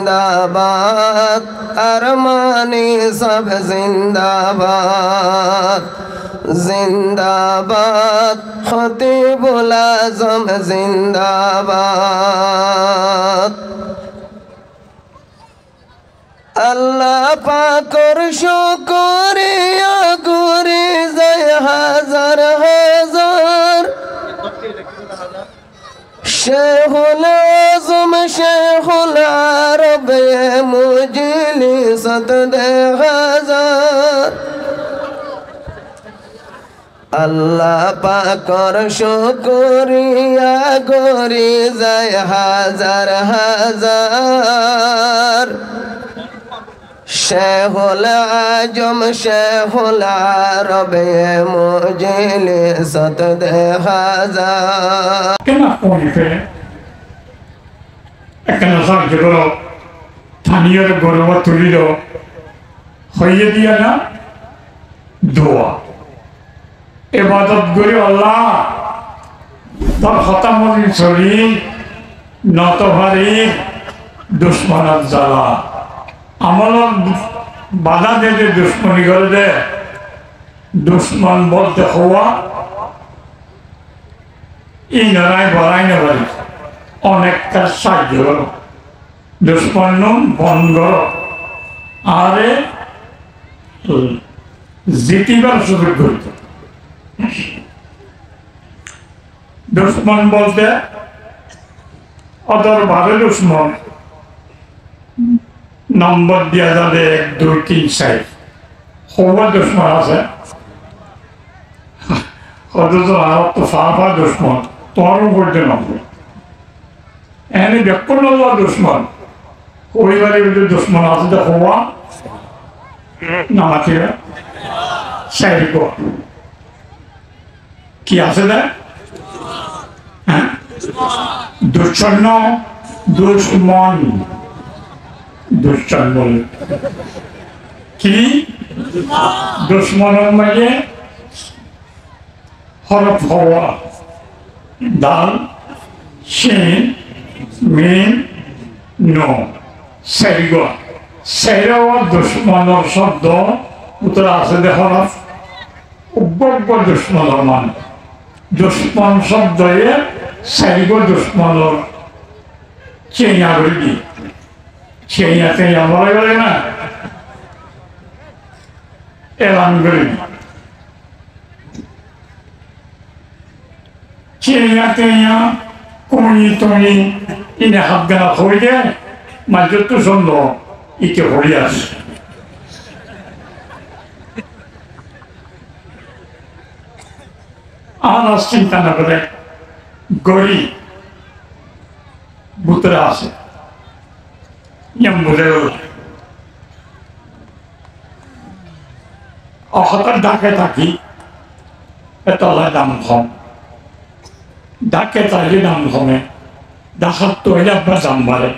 जिंदाबाद अरमानी सब जिंदाबाद जिंदाबाद खतीबुल आज़म जिंदाबाद अल्लाह पाकर शुक्रिया गुरी जय हजार हजार शेखुल आज़म शेखुल अरब मुजली सदे हजार अल्लाह पाकर शुक्रिया गुरी जय हजार हजार शेखुल आज़म शेखुल अरब मुजली सदे हजार কেনা কোনিফে একনা সব জগলো থানিয়র গরব তুলিল হইয়ে দিয়া না দোয়া ইবাদত করি আল্লাহ তোর খতামুল চলি নত ভারি দুশ্মনত জ্বালা আমল বাধা দে যে দুশ্মনী করে দে দুশ্মন বলতে হওয়া এই লড়াই বড়াই না পারি অনেকটা সাহায্য করো দুশ্মন বন্ধ আরে জিতিবার সুযোগ করত দুশ্মন বলতে অদর ভাবে দুশ্মন নম্বর দিয়া যাবে 1 2 3 4 হওয়া দুশ্মন আছে অথচ আর তো ফাফা দুশ্মন তোর উপরে নম্বর এনে ব্যাকুল দুশ্মন পরিবারের ভিতরে দুশ্মন আছে তো হওয়া নামাতে সাইড কি আছে না হ্যাঁ দুচ্ছন্ন দুশ্মন দুশ্মন বলে কি দুশ্মনের মাঝে হরফ হওয়া দাল শিন মিম নো সাইগ সাইরাও দুশ্মনের শব্দ উত্তর আছে দে হরফ উগ্র দুশ্মনের মান দুশ্মন শব্দে সাইগ দুশ্মনের চেয়া বলি চেয়াতে আমরা বলে না এলান করি চেয়াতে কোনি তুমি ইনে হাত গানা হয়ে যায় মাঝে তো সুন্দর ইকে হয়ে আসে আর চিন্তা না করে গড়ি ভূতরা আছে অহতার ডাকে থাকি এতলায় দাম কম ডাকে তাইলে দাম কমে ডাকার তো হইলে আপনার দাম বাড়ে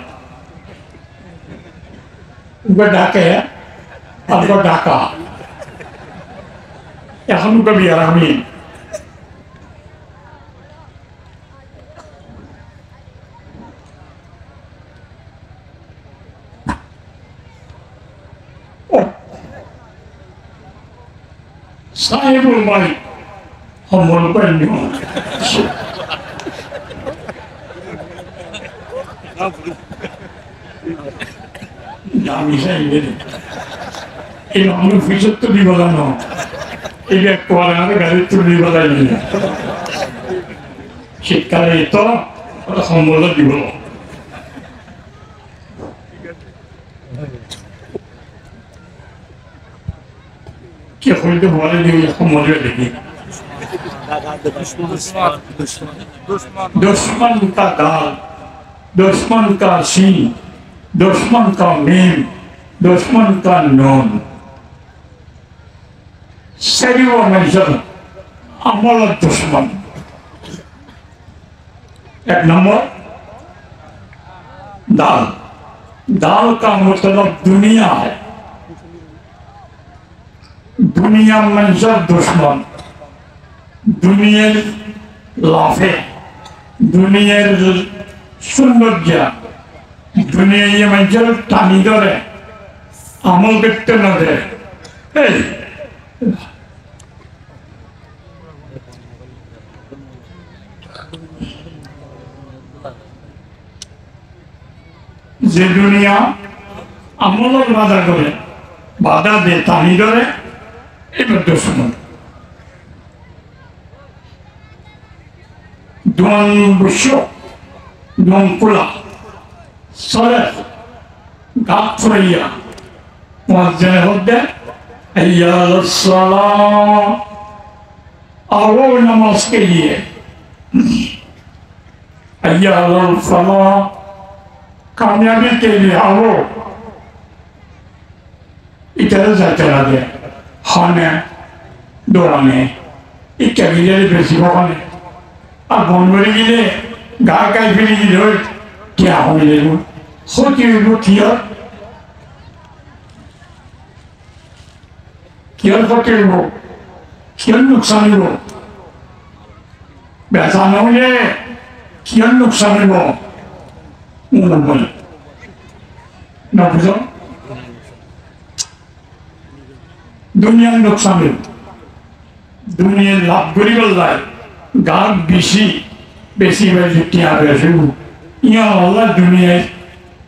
ডাকে তারপর ডাকা এখন কবি আর আমি সাহেবুল বাড়ি সম্বল করেন আমি এই আমার ফিসের তো বিবদানো এই ব্যাগ করে আমাদের গাড়ির তো বিবদাই নিয়ে শীতকালে তো ওটা সম্বল দিব কে হইতে বলে দিয়ে সম্বল দেখি दुश्मन का दाल दुश्मन का शीन दुश्मन का मीम दुश्मन का नून सही वो मंजर अमल दुश्मन एक नंबर दाल दाल का मतलब दुनिया है दुनिया मंजर दुश्मन दुनियार लाफे दुनियार सौंदर्य দুনিয়া মানুষের টানি ধরে আমল করতে না দেয় এই যে দুনিয়া আমলের বাধা করে বাধা দিয়ে টানি ধরে এবার দুশ্মন দুয়ান বিশ্ব দুয়ান কুলা সরে গাছ ছড়াইয়া মুয়াজ্জিন হতে হাইয়া আলাস সালাহ आओ नमाज के लिए हाइया अल फलाह कामयाबी के लिए आओ इधर से चला गया खाने दौड़ाने इक्का गिले बेसी भगवाने अब बनवरी गिले गाय का फिरी गिले क्या हो गिले होती वो किया होते वो क्या नुकसान हो बेहसान हो ये क्या नुकसान हो मुंबई ना बुझो दुनिया नुकसान हो दुनिया लाभ बुरी बोल रहा है गाँव बेसी बेसी वैसे क्या वैसे हो यहाँ वाला दुनिया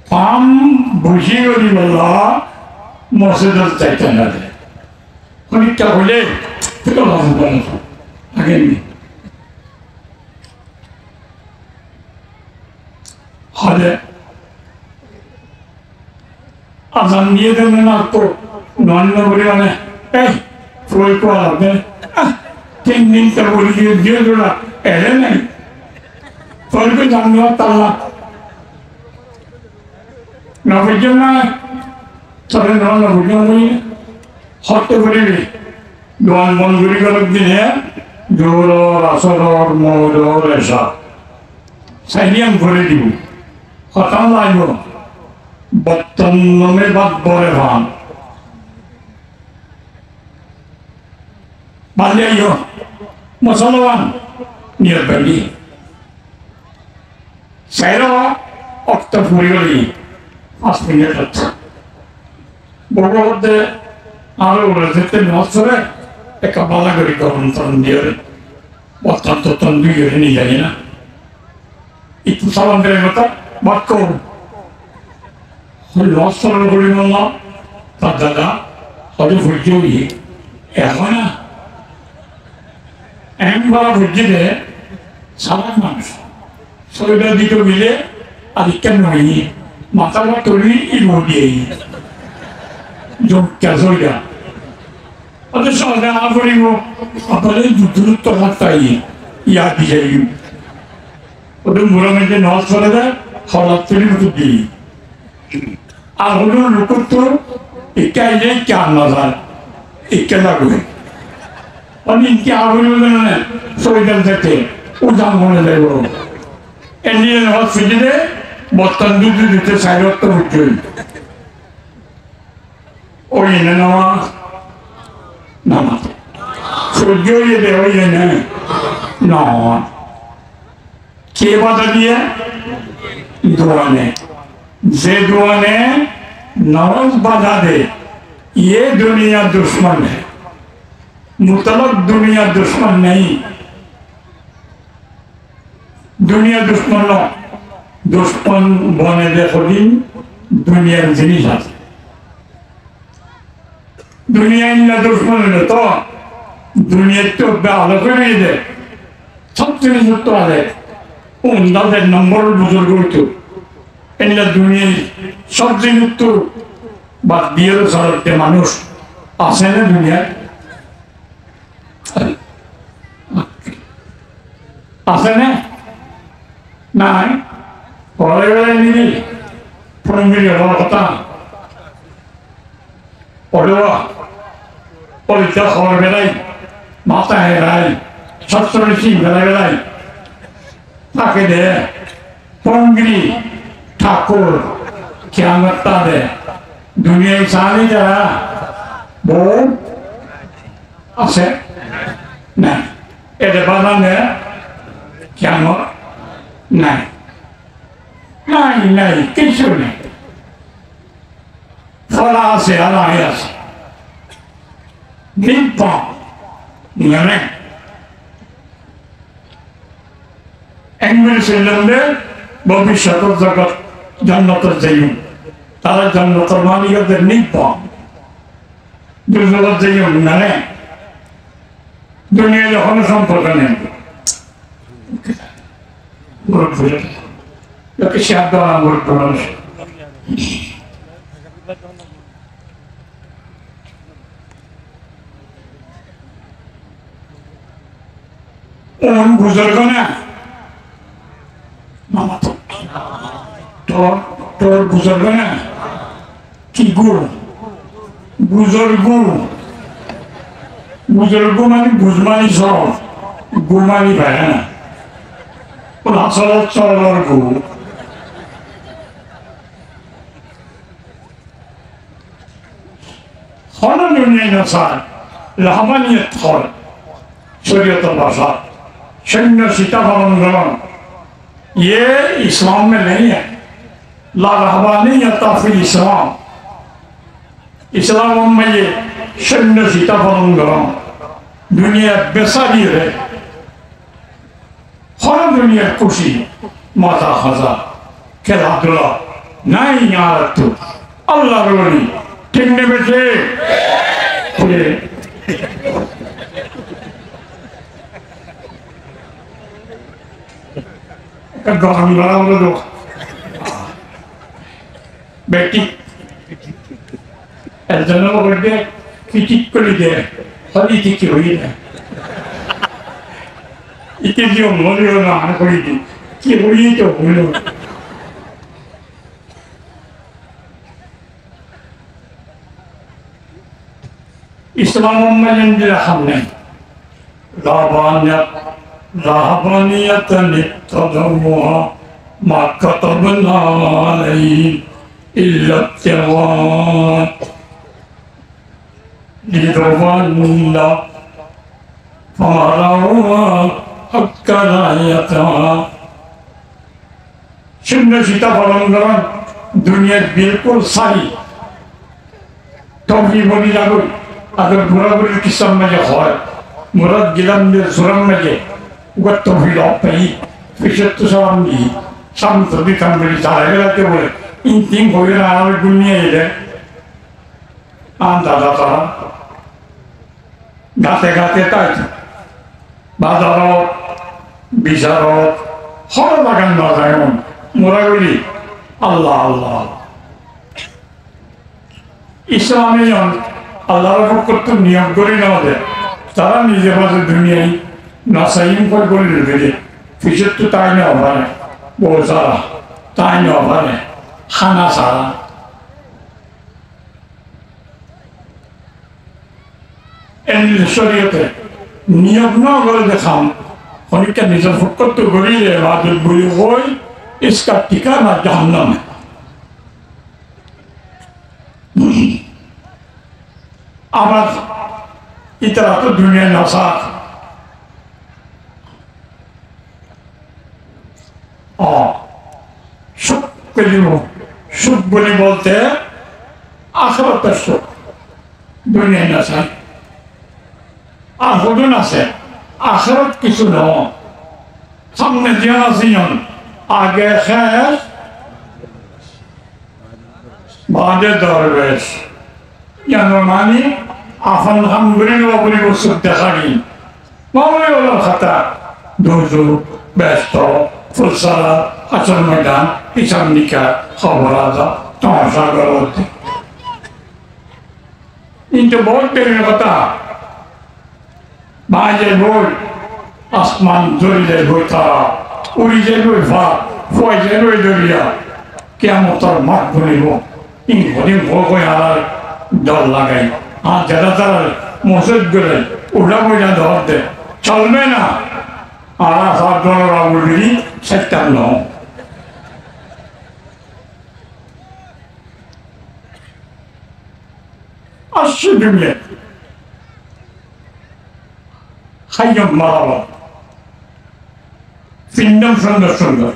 फार्म बुशी वाली वाला मौसम चाहते हैं कोई क्या बोले तो लाभ बोला आगे नहीं हाले आसान ये तो मैंने आपको नॉन में बोले वाले कोई को आते 3 दिन तक बोली ये जोड़ा ऐसे नहीं फल पे जानना ताला ना बुझना सारे ना बुझना नहीं हॉट बोली दोन बंदूरी का लग दिन है जोर और असर और मोर और ऐसा साइनियम भरे दी खत्म लाइयो बत्तन में बात बोले भान बाले यो मुसलमान नियर बंदी सैरो अक्टूबर फरवरी आसमिने तक बहुत आलो रहते नौसरे एक बाला करी कौन तंदियर बत्तन तो तंदियर नहीं जाए ना itu salam dari mata bakko losor boli malla tadada adu fujui ehona embara fujide salam manus soida dito mile adikan noi mata la tori ilodi jom kazoida adu soda avrivo apale duduru to hatai ya dijayu उधर मुरा में जो north वाला था हॉलत तेरी मतलब दी आहुलो लुकुट तो इक्का ये क्या नज़र इक्का लागू है और इनके आहुलो ने सोईदल देते उजाम होने लगे वो एंडियन नॉर्थ फिजिले बत्तन दूध देते साइरों तो उठ्यों और ये नवा नवा सोईदो ये देवा ये ने नवा के बात दिया दुआ ने जे दुआ ने नवाज बाधा दे ये दुनिया दुश्मन है मुतलक दुनिया दुश्मन नहीं दुनिया दुश्मन लो दुश्मन बने देखो दिन दुनिया जिनिस आते दुनिया इन्ना दुश्मन है तो दुनिया तो बालक नहीं दे सब जिनिस तो आते उन्नत नंबर बुजुर्ग तो इन्हें दुनिया सब दिन तो बात दिए तो सारे मानुष आसे ना दुनिया आसे ना नहीं पढ़े वाले नहीं पढ़ने के लिए होता पढ़वा पढ़िता खबर बेलाई माता है राय सत्तर सिंह बेलाई ताकि दे पंगरी ठाकुर क्या मत्ता दे दुनिया सारी जरा बोल ऐसे नहीं ये बात है क्या मत नहीं নাই নাই কিছু নেই ফলা আছে আল্লাহ আছে নিম্পা মানে একবার ছিলেন ভবিষ্যতের জগৎ জান্নাতের যাইম তারা জান্নাতের মালিকদের নিম্পা দুজগৎ যাইম মানে দুনিয়া যখন সম্পর্ক নেই লোকে সাধ্য আমার মানুষ বুজুর্গ না মামা তো তোর বুজুর্গ না কি গুড় বুজুর্গ বুজুর্গ মানে বুঝমানি সহ গুমানি ভাই না আসলে চলার গু হলো দুনিয়া নসার রহমানিয়ত হয় शरीयत भाषा सैन्य सीता पालन ये इस्लाम में नहीं है ला रहबानियत फिल इस्लाम इस्लाम में ये सैन्य सीता पालन दुनिया बेसारी है हर दुनिया खुशी माता खजा खेला दुला नहीं यार तू अल्लाह रोनी ठीक ने बेटे गरम गरम दो बेटी ऐसा बर्थडे किसी को नहीं दे हरी थी कि हुई है इतने जो मोरी हो ना कोई थी कि हुई तो हुई इस्लाम में जिंदगी हमने लाभान्यत रहबानियत नित्तदमुहा मा कतबना अलैहिम इल्ला इत्तिबाअ लिरवानिल्ला फमरवा हक्का रायतहा शून्य सीता पालन दुनिया बिल्कुल सारी तभी बनी जागो अगर बुरा बुरी किस्म में जो है मुराद गिलम में सुरम में जे Got to be up pay, fish to some to become very tired. In thing for you now, good near and Gate tight. Badaro, Bizarro, Horomagan Nazayon, Murari, Allah Allah. Islamian, Allah of Kutunia, good in order. Taran is about the dunya. नासाइम पर गोल लगे फिशत तो ताई ने अभाने बहुत सारा ताई ने अभाने खाना सारा इन शरीयत नियम ना गल देखाम होने क्या निज़ाम फुक्कर तो गोली ले बाद बुरी होई इसका ठिकाना जहन्नम है आवाज इतना तो दुनिया नसाक सुख सुख बोली बोलते हैं आखिरत सुख दुनिया न से आखिरत न से आखिरत की सुनो सामने जाना सियन आगे खैर बाद दरवेश यानी मानी आफन हम बुरी लोगों को सुख दिखाई मामले वाला खता दोजो बेस्तो फुलसाला अचल मैदान हिसाब निकाल खबराजा तमाशा करो इनके बहुत तेरे बता बाजे बोल आसमान जोरी दे बोता उड़ी जे बोल फा फोई जे बोल दरिया क्या मोटर मत बोली वो इन बड़ी वो कोई हाल डर लगाई हाँ ज़्यादातर मौसम गले उड़ा मुझे दौड़ दे चल में ना आरा साथ दोनों रावुली सेक्टर लो अश्विनी खायम मारा फिंडम सुंदर सुंदर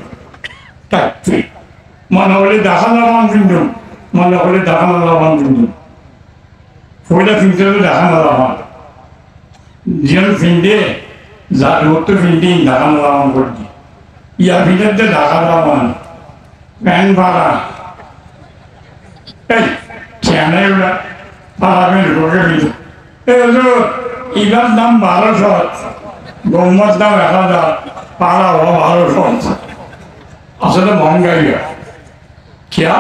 टैक्सी মনে হলে দেখা লাগান কিন্তু মনে হলে দেখা না লাগান কিন্তু পয়লা ফিনতে দেখা না লাগান যেন ফিনতে যার মতো ফিনতে দেখা না লাগান করছি ইয়া ফিনতে দেখা লাগান প্যান ভাড়া এই খেয়ানে ওরা পালাবেন রোগে ফিনতে ইবার দাম 1200 গৌমার দাম 1000 পাড়া হওয়া 1200 আসলে মহঙ্গাই क्या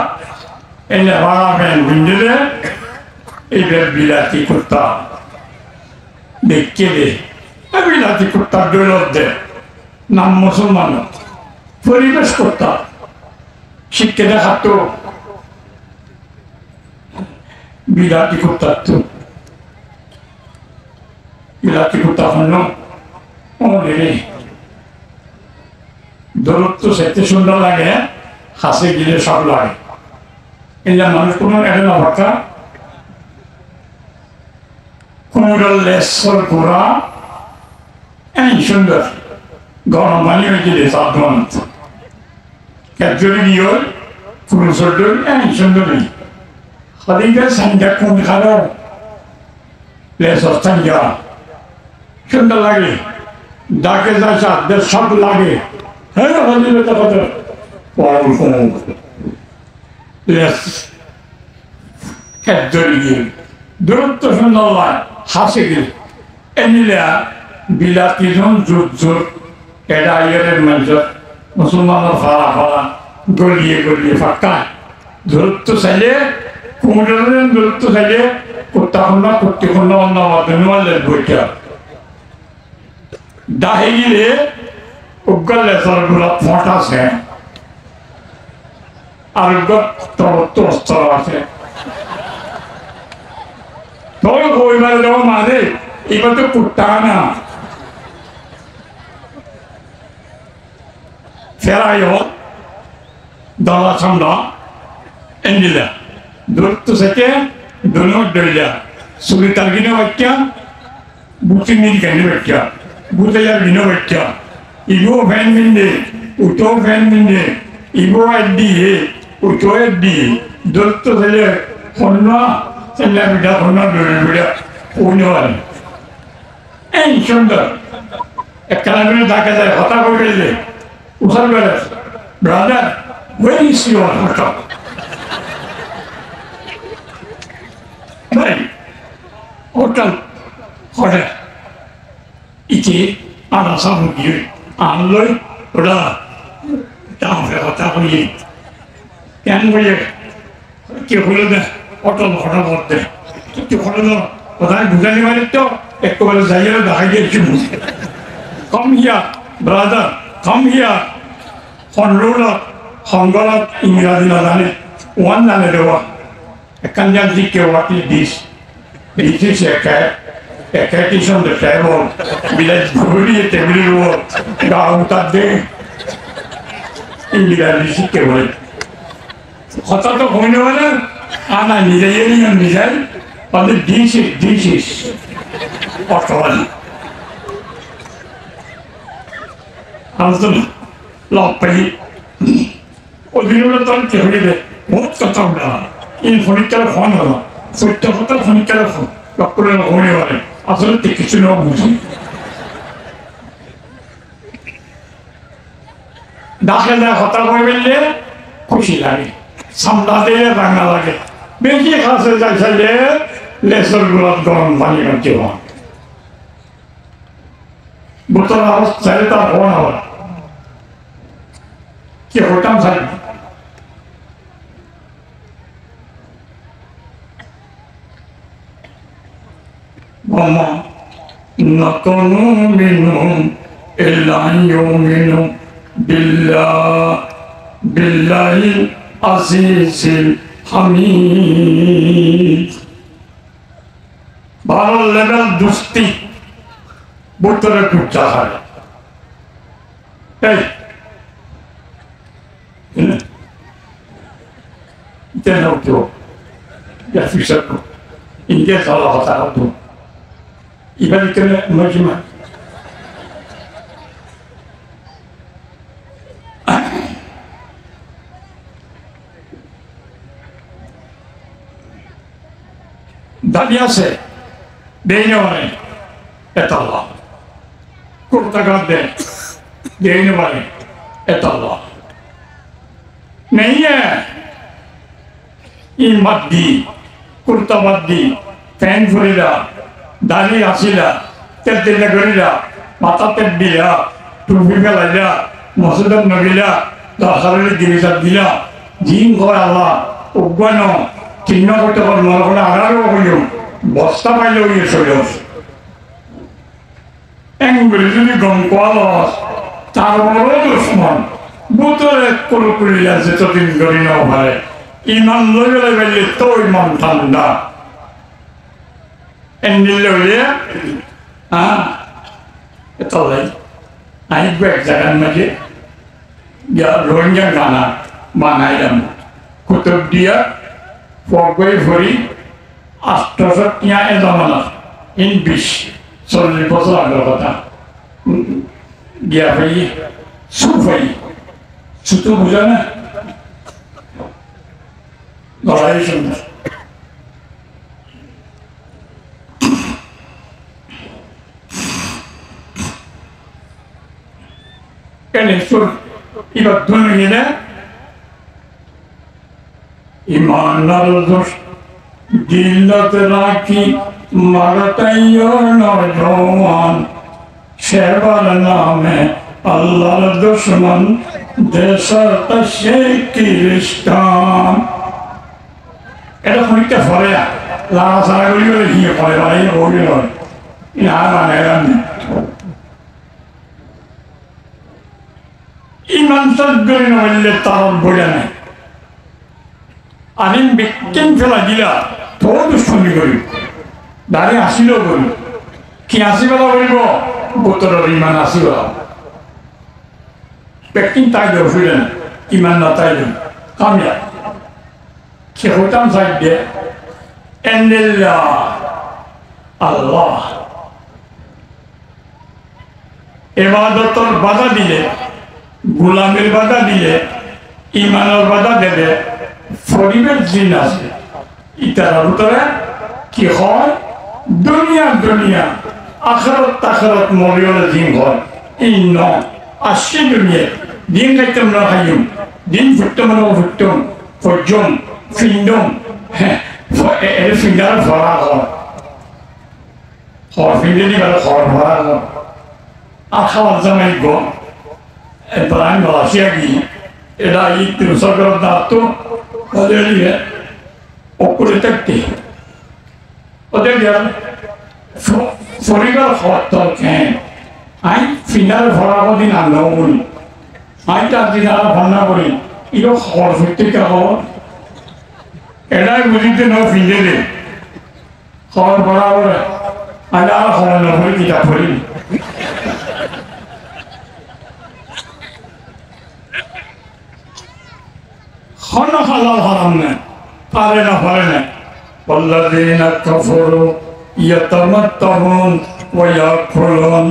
इन हमारा में बिंदे इधर बिलाती कुत्ता देख के दे बिलाती कुत्ता डोलत दे नाम मुसलमान परिवेश कुत्ता शिक्के देखा तो बिलाती कुत्ता तो बिलाती कुत्ता फन्नो ओ ले दौलत तो सहते सुंदर लगे হাসে গিলে সব লাগে এই যে মানুষ কোনো এটা না ভাকা কুমুরের লেসর গোড়া এই সুন্দর গরম পানি হয়ে গেলে সাবধান ক্যাপচুরি গিয়ে পুরুষের এই সুন্দরী হদিকে সাইনটা কোন খালো লেসর সাইনটা সুন্দর লাগে ডাকে যা সাথে সব লাগে হ্যাঁ হদিকে তো কথা দূরত্ব সুন্দর হাসে গেলে এনিলে বিলাতি জন জোর জোর এরা ইয়ের মানুষ মুসলমানের ফাড়া ফাড়া গলিয়ে গলিয়ে ফাঁকা দূরত্ব চাইলে কুমুরের দূরত্ব চাইলে কুত্তা খন্ডা কুত্তি খন্ডা অন্য মাধ্যমে বইটা ডাহে গেলে উগ্র লেসার গুলা ফটাছে আর অস্ত্র আছে তবে বইবারে দেওয়া মানে এবার তো কুত্তা না ফেরাই দলা ছামড়া এন্ডিলা দূরত্ব থেকে দোনো ডইলা সুবিতার গিনে বাচ্চা বুটি নিল কেন বাচ্চা বুতে যার গিনে বাচ্চা ইগো ফ্যান মিন্দে উটো ফ্যান মিন্দে ইগো দিয়ে উটো দিয়ে দূরত্ব থেকে খন্না সেটা বিটা খন্না দূরে বিটা পৌঁছায় এই সুন্দর একটা দেখা যায় হতা করে দিলে উসার বেড়ে brother where is your hotel? Hotel 이게 알아서 무기 안로이 오라 다음에 호텔이 양보에 이렇게 불러대 호텔 못돼 이렇게 불러도 오다 부자리 말했죠 একবারে যাইয়ে দাঁড়িয়ে চুমু come here brother come here হনরুলত সংগলত ইংৰাজী নাজানে ওৱান জানে দেৱা একাঞ্জান যি কেৱাটি দিছ দিছ একাইটিছ অন দ্য টেবল বিলাজ ঘূৰিয়ে টেবিলৰ ওপৰত গাঁও তাত দে ইংৰাজী শিকে বলে কথাটো হৈ নহ'লে আনা নিজে নিজে মানে দিছ অৰ্থবাদী আলোচনা লগ পাই অধীনতার কেহরিবে বহুত কথা উঠা এই ফনিকার খন হল সত্য কথা ফনিকার লগ করে হয়ে পারে আসলে কিছু না বুঝি ডাকে না হতা হয়ে ফেললে খুশি লাগে সামলাতে রান্না লাগে বেশি খাসে যাইলে লেসর গুলার গরম পানি করতে হয় বোতল অবস্থায় তার ফোন হয় কি হতাম সাই وما نقنوا منهم إلا أن يؤمنوا بالله العزيز الحميد ভালো লেভেল দুস্তি বোতলে কুচ্চা হয় এই Tenho que eu já fiz isso. Ninguém fala rotado. E vai ter mais de mais. দাঁড়িয়ে আছে দেই না মানে এটা আল্লাহ কুর্তা গাদ দেই না মানে এটা আল্লাহ नहीं है ই মাদ্দি কুর্তা মাদ্দি ফ্যান ফুরিলা দাড়ি আসিলা তেল তেলে করিলা মাথা তেল দিলা টুপি ফেলাইলা মসজিদত নগিলা দরকারের জিনিস দিলা জিন কয় আল্লাহ উগ্বান চিহ্ন করতে পার মনে করে আগারও হইল বস্তা পাইলে হইয়ে চলে এঙ্গুলি যদি গম কোয়া লস তার বড় দুশ্মন বুতরে কোনো করিলা যেতদিন করি না ভাই ইমান লইলে বেলে তো ইমান ঠান্ডা এন্ডিল লইলে এটা লাই আইব এক জায়গার মাঝে রোহিঙ্গা গানা বানাইলাম কুতুব দিয়া ফগই ভরি 800 টিয়া এজামানা ইন 40 বছর আগের কথা গিয়া ভাই সুফাই সুতো বুঝা না লড়াই শুনে কেন এবার ধরে গেলে ইমানার দোষ দিলতে রাখি মারতাইও নজওয়ান সেবার নামে আল্লাহর দুশ্মন দেশটা সে খ্রিস্টান এটা খানিকটা ফলে লাড়া ছাড়া গুলি করে গিয়ে ফলে বাড়াই বলি হয় না মানে ইমান সদ্গরি নইলে তার বোঝা নাই আমি বিজ্ঞান ফেলা দিলা তো দুষ্কর্মী করি দাঁড়িয়ে আসিল করি কি আসিবেলা বলিব বোতলের ইমান আসিবেলা ব্যক্তি তাই দেব ফিরেন ইমান না তাই দেব কামিয়া কি হতাম সাইড দিয়ে আল্লাহ এবাদতর বাধা দিলে গোলামের বাধা দিলে ইমানের বাধা দেবে ফরিবের জিন আছে ইটার ভিতরে কি হয় দুনিয়া আখরত তাখরত মরিয়লে জিন হয় এই ন আসছে দুনিয়া দিন খাইতাম না খাইম দিন ফুটতাম না ফুটতাম ফজম ফিন্ডম এর ফিন্ডার ভরা হয় ফিন্ডে দিবার ঘর ভরা হয় আর খাওয়ার জামাই গো Ibrahim Malaysiagi era itu sagar datu ada dia okul tekti ada dia forigal hotel kan ai final farago din annaun ai ta dinara bhanna kori iro khor fitte ka ho era bujite no finjele khor barabar ala khor no hoi kita phori খানা হালাল হারাম না পারে না والذين كفروا يتمتعون ويأكلون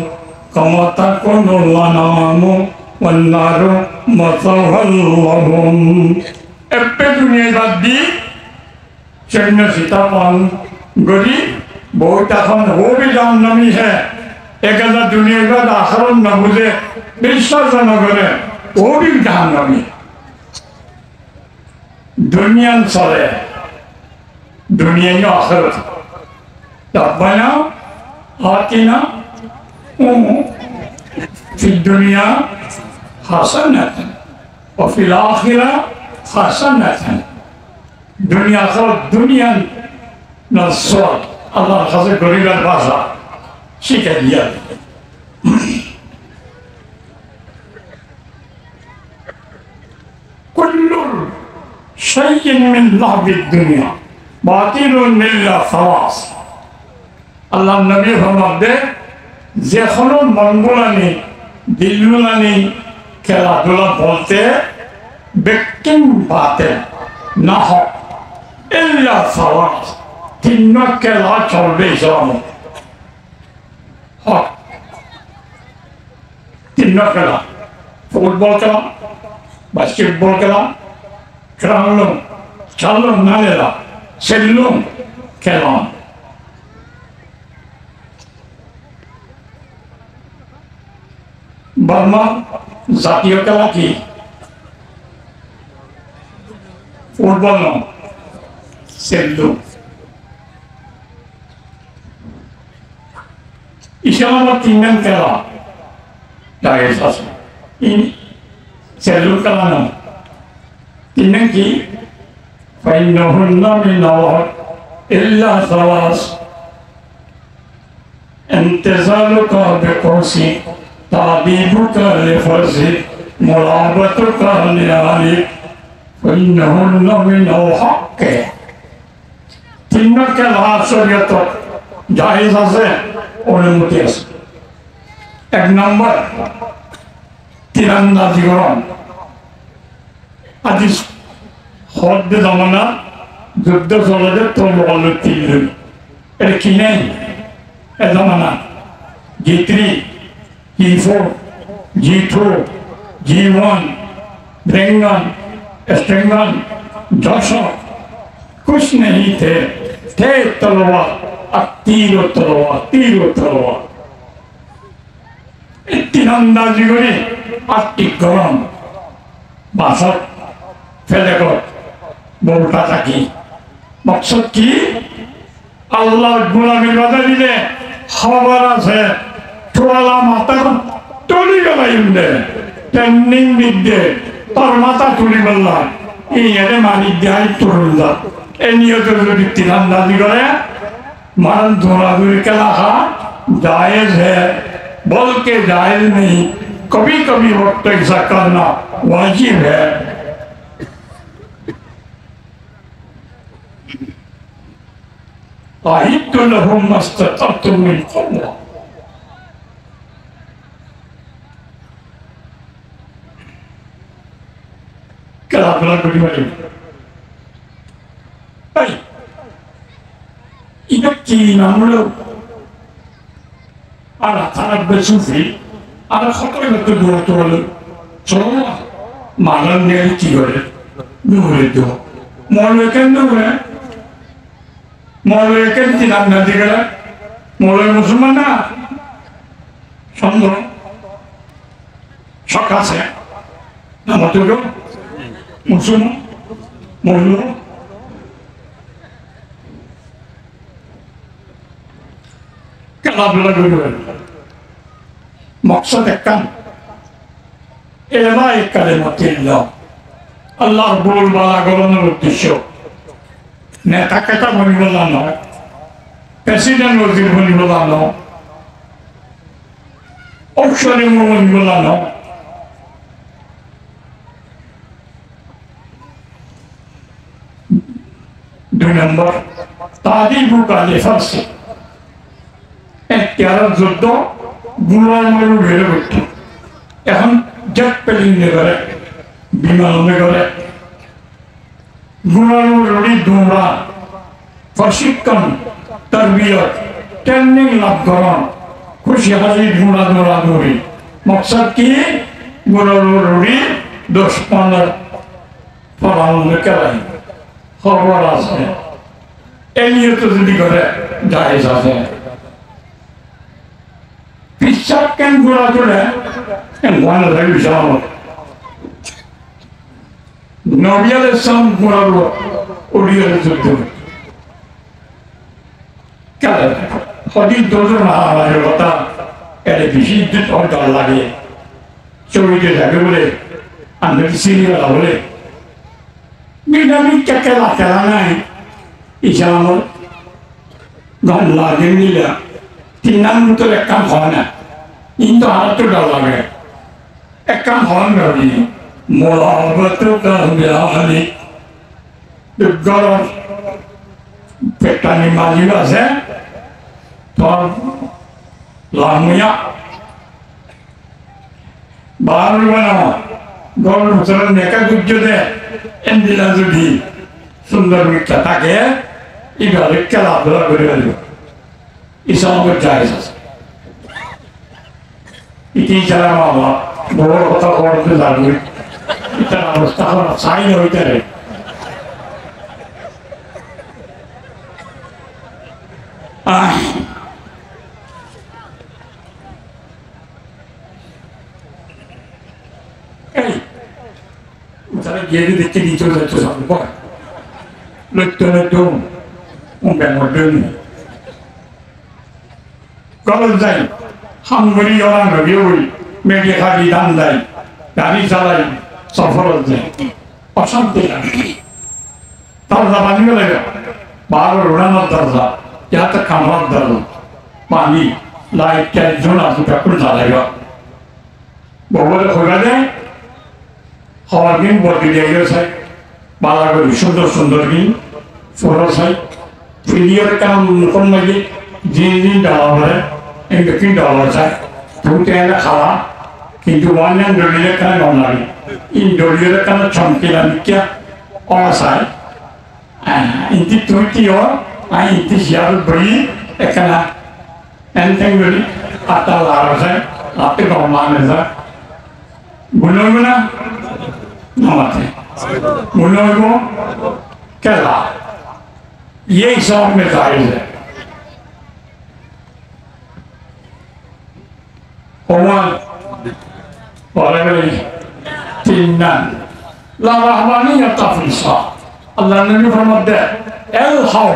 كما تأكل الأنعام والنار مثوى لهم এপে দুনিয়া বাদ দি চেন্ন সীতাপান গরি বউটা খন হোবি জাহান্নামী হে একাদা দুনিয়া বাদ আখরত না বুঝে বিশ্বাস না করে হোবি জাহান্নামী दुनिया चले दुनिया की आखिरत रब्बना आतिना फी दुनिया हसनतन व फिल आखिरा हसनतन दुनिया आखिरत दुनिया नस्वार अल्लाह खासे गरीबल भाषा शिक्षा दिया شيء من لعب الدنيا باطل إلا ثلاث আল্লাহ নবী ফরমাতে যে কোনো মঙ্গলানি দিল্লুলানি খেলাধুলা বলতে ব্যক্তি বাতেল না হোক ইল্লা সালাত তিন খেলা চলবে ইসলাম হক তিন খেলা ফুটবল খেলা বাস্কেটবল খেলা Kerang, calon nalela, selung, kelon. Burma জাতীয় খেলা কি? ফুটবল নয়, সেল্লু। ইসলামাবাদ তিনজন খেলা জায়েজ আছে, সেল্লু খেলা নয়। তিনজন কি? فإنهن من الوقت إلا ثلاث امتثالك بقرصي تعذيبك لفرسي ملابتك لأهلك فإنهن من الحق তিনকে লাভ শরীয়ত জায়েজ আছে, অনুমতি আছে। এক নম্বর তীরন্দাজি গ্রহণ। আজি হদ্দ জমানা যুদ্ধ চলে তলোয়ার তীর, এটা কি নেই এ জমানা? G3, G4, G2, G1, Bring gun, string gun, joshua, कुछ नहीं थे तलवार, तीर तलवार। तीरंदाजी করে আটটি গরম বাসক ফেলে বউটা থাকি। মকসদ কি? আল্লাহর গোলামি বাধা দিলে খবর আছে টোয়ালা মাথা তুলি গেলাইন্দে ট্রেনিং দিতে তার মাথা তুলি বললাম এই এনে মানি দেয় তরুণ যা এ নিয়ত যদি তীরন্দাজি করে मान दौड़ादौड़ी के रहा जायज है, बोल के जायज नहीं। कभी कभी वक्त ऐसा करना वाजिब है। अहिद्दु लहुम मस्ततअतुम मिन क़ुव्वा। क्या अपना कुछ बने? 이렇게 나무를 알아타는 배수지 알아 헛거리 것도 누워도를 저와 많은 내일 기거를 누구래도 모르겠는 지난나디가 모르 무슨 말나 성도 석가세 나무도요 무슨 모르 খেলাধুলা করবেন মকসদ একখান এলা একালে মতিল্লাহ আল্লাহর বল বালা গলানোর উদ্দেশ্য নেতা কেতা বনিবলা নয়, প্রেসিডেন্ট ওজির বনিবলা নয়, অফিসারি বনিবলা নয়। দুই নম্বর তাদিবু কালে ফারসি এর যুদ্ধ গুণার বেড়ে উঠত। এখন জেট প্লেনে করে বিমানে করে গুণার দৌড়া প্রশিক্ষণ তরবিয়ত ট্রেনিং লাভ করন খুশি হাসি গুণা দৌড়াদৌড়ি। মকসদ কি? গুণার 10-15 পড়ানো কেলাই খবর আছে, এই নিয়ে তো যদি করে জায়েজ আছে। Pisah kan gula tulen, yang mana lagi sama. Nabi Alaihissalam gula lu, Uriya itu. Kalau hadis dosa mana ada kata, ada bisi itu orang lagi. Cuma dia lagi boleh, anda di sini lah boleh. Bila ni cakap lah, Islam gam lagi ni lah. তিনার মতো একটা হয় না, কিন্তু আর তো ডর লাগে। একটা হন রবি মোলাবত কাহলি গরম পেটানি মালিক আছে তোর লামিয়া বারো বানাও গরম ভিতরে নেকা গুজ্জ দে এন্দিলা যদি সুন্দর মিথ্যা থাকে এইভাবে খেলাধুলা করে ফেলবে। ইসলামের জায়েজ আছে। ইতি ছাড়া বাবা বড় কথা বলতে জানবে এটার অবস্থা চাই হইতে রে। geri দেখে দিতে যেতে সব লইতো ব্যাঙ্গর দেনি কলেজ যাই হামগরি ওরান রবি ওই মেঘে খালি ধান দেয় গাড়ি চালাই সফর যায় অশান্তি লাগে দরজা পানি গেলে বারো উড়ানোর দরজা ইয়াতে কামড়ার দরজা পানি লাইট টাইট ঝোলা দুটা করে জ্বালাই বলে খোলা দেয় হওয়ার দিন বদলি দিয়ে গেছে বালা করি সুন্দর সুন্দর দিন ফরস হয় ফিরিয়ার কাম কোন মাঝে দিন ডালা ভরে কি ডালা চায় তুই এনে খাওয়া কিন্তু অন্যান্য দলীয় কানে নয় ইন দলীয় কানে চমকিলাম কে অসায় ইন্টি তুই কি ও আই ইন্টি শিয়ার বই এখানে এনটেং বলি আটা লাগাছে আপনি কমানে যা বুঝলো না নামাতে বুঝলো কেলা यही सब में जायज है Oman Orang Tinan La rahmaniyah tafisa Allah Nabi Muhammad El-Haw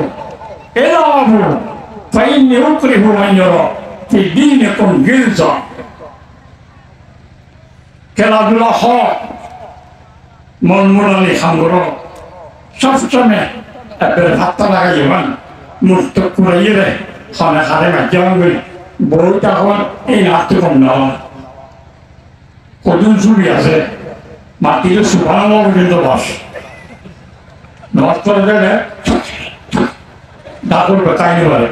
El-Abu Fa-inni ukrihu man yara Fi dinikum gilza Keladullah haq Mulmulali khamro Safsame Ebbere fatta laga yaman Murtuk kurayire Khana khare majjam guri বউটা এখন এই নাচতে কম না কদিন চুরি আছে মাটিতে শুকানো পর্যন্ত বাস নষ্ট করে গেলে দাঁড় বেতাইনি পারে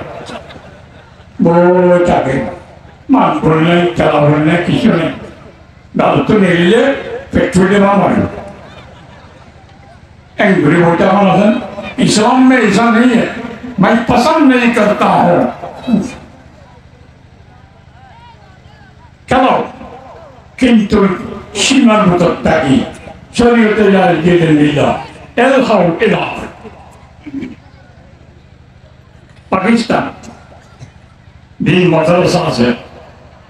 বউটাকে মান করে নেই খেলা করে নেই কিছু নেই দাদু তো নিলে পেট্রোলে মার एक बुरी बोलता कौन है इस्लाम में ऐसा नहीं है मैं पसंद नहीं करता हूँ Kalau kintu siman butot tadi, syariat dari jalan dia, el-haw ilah. Pakistan di madrasah se,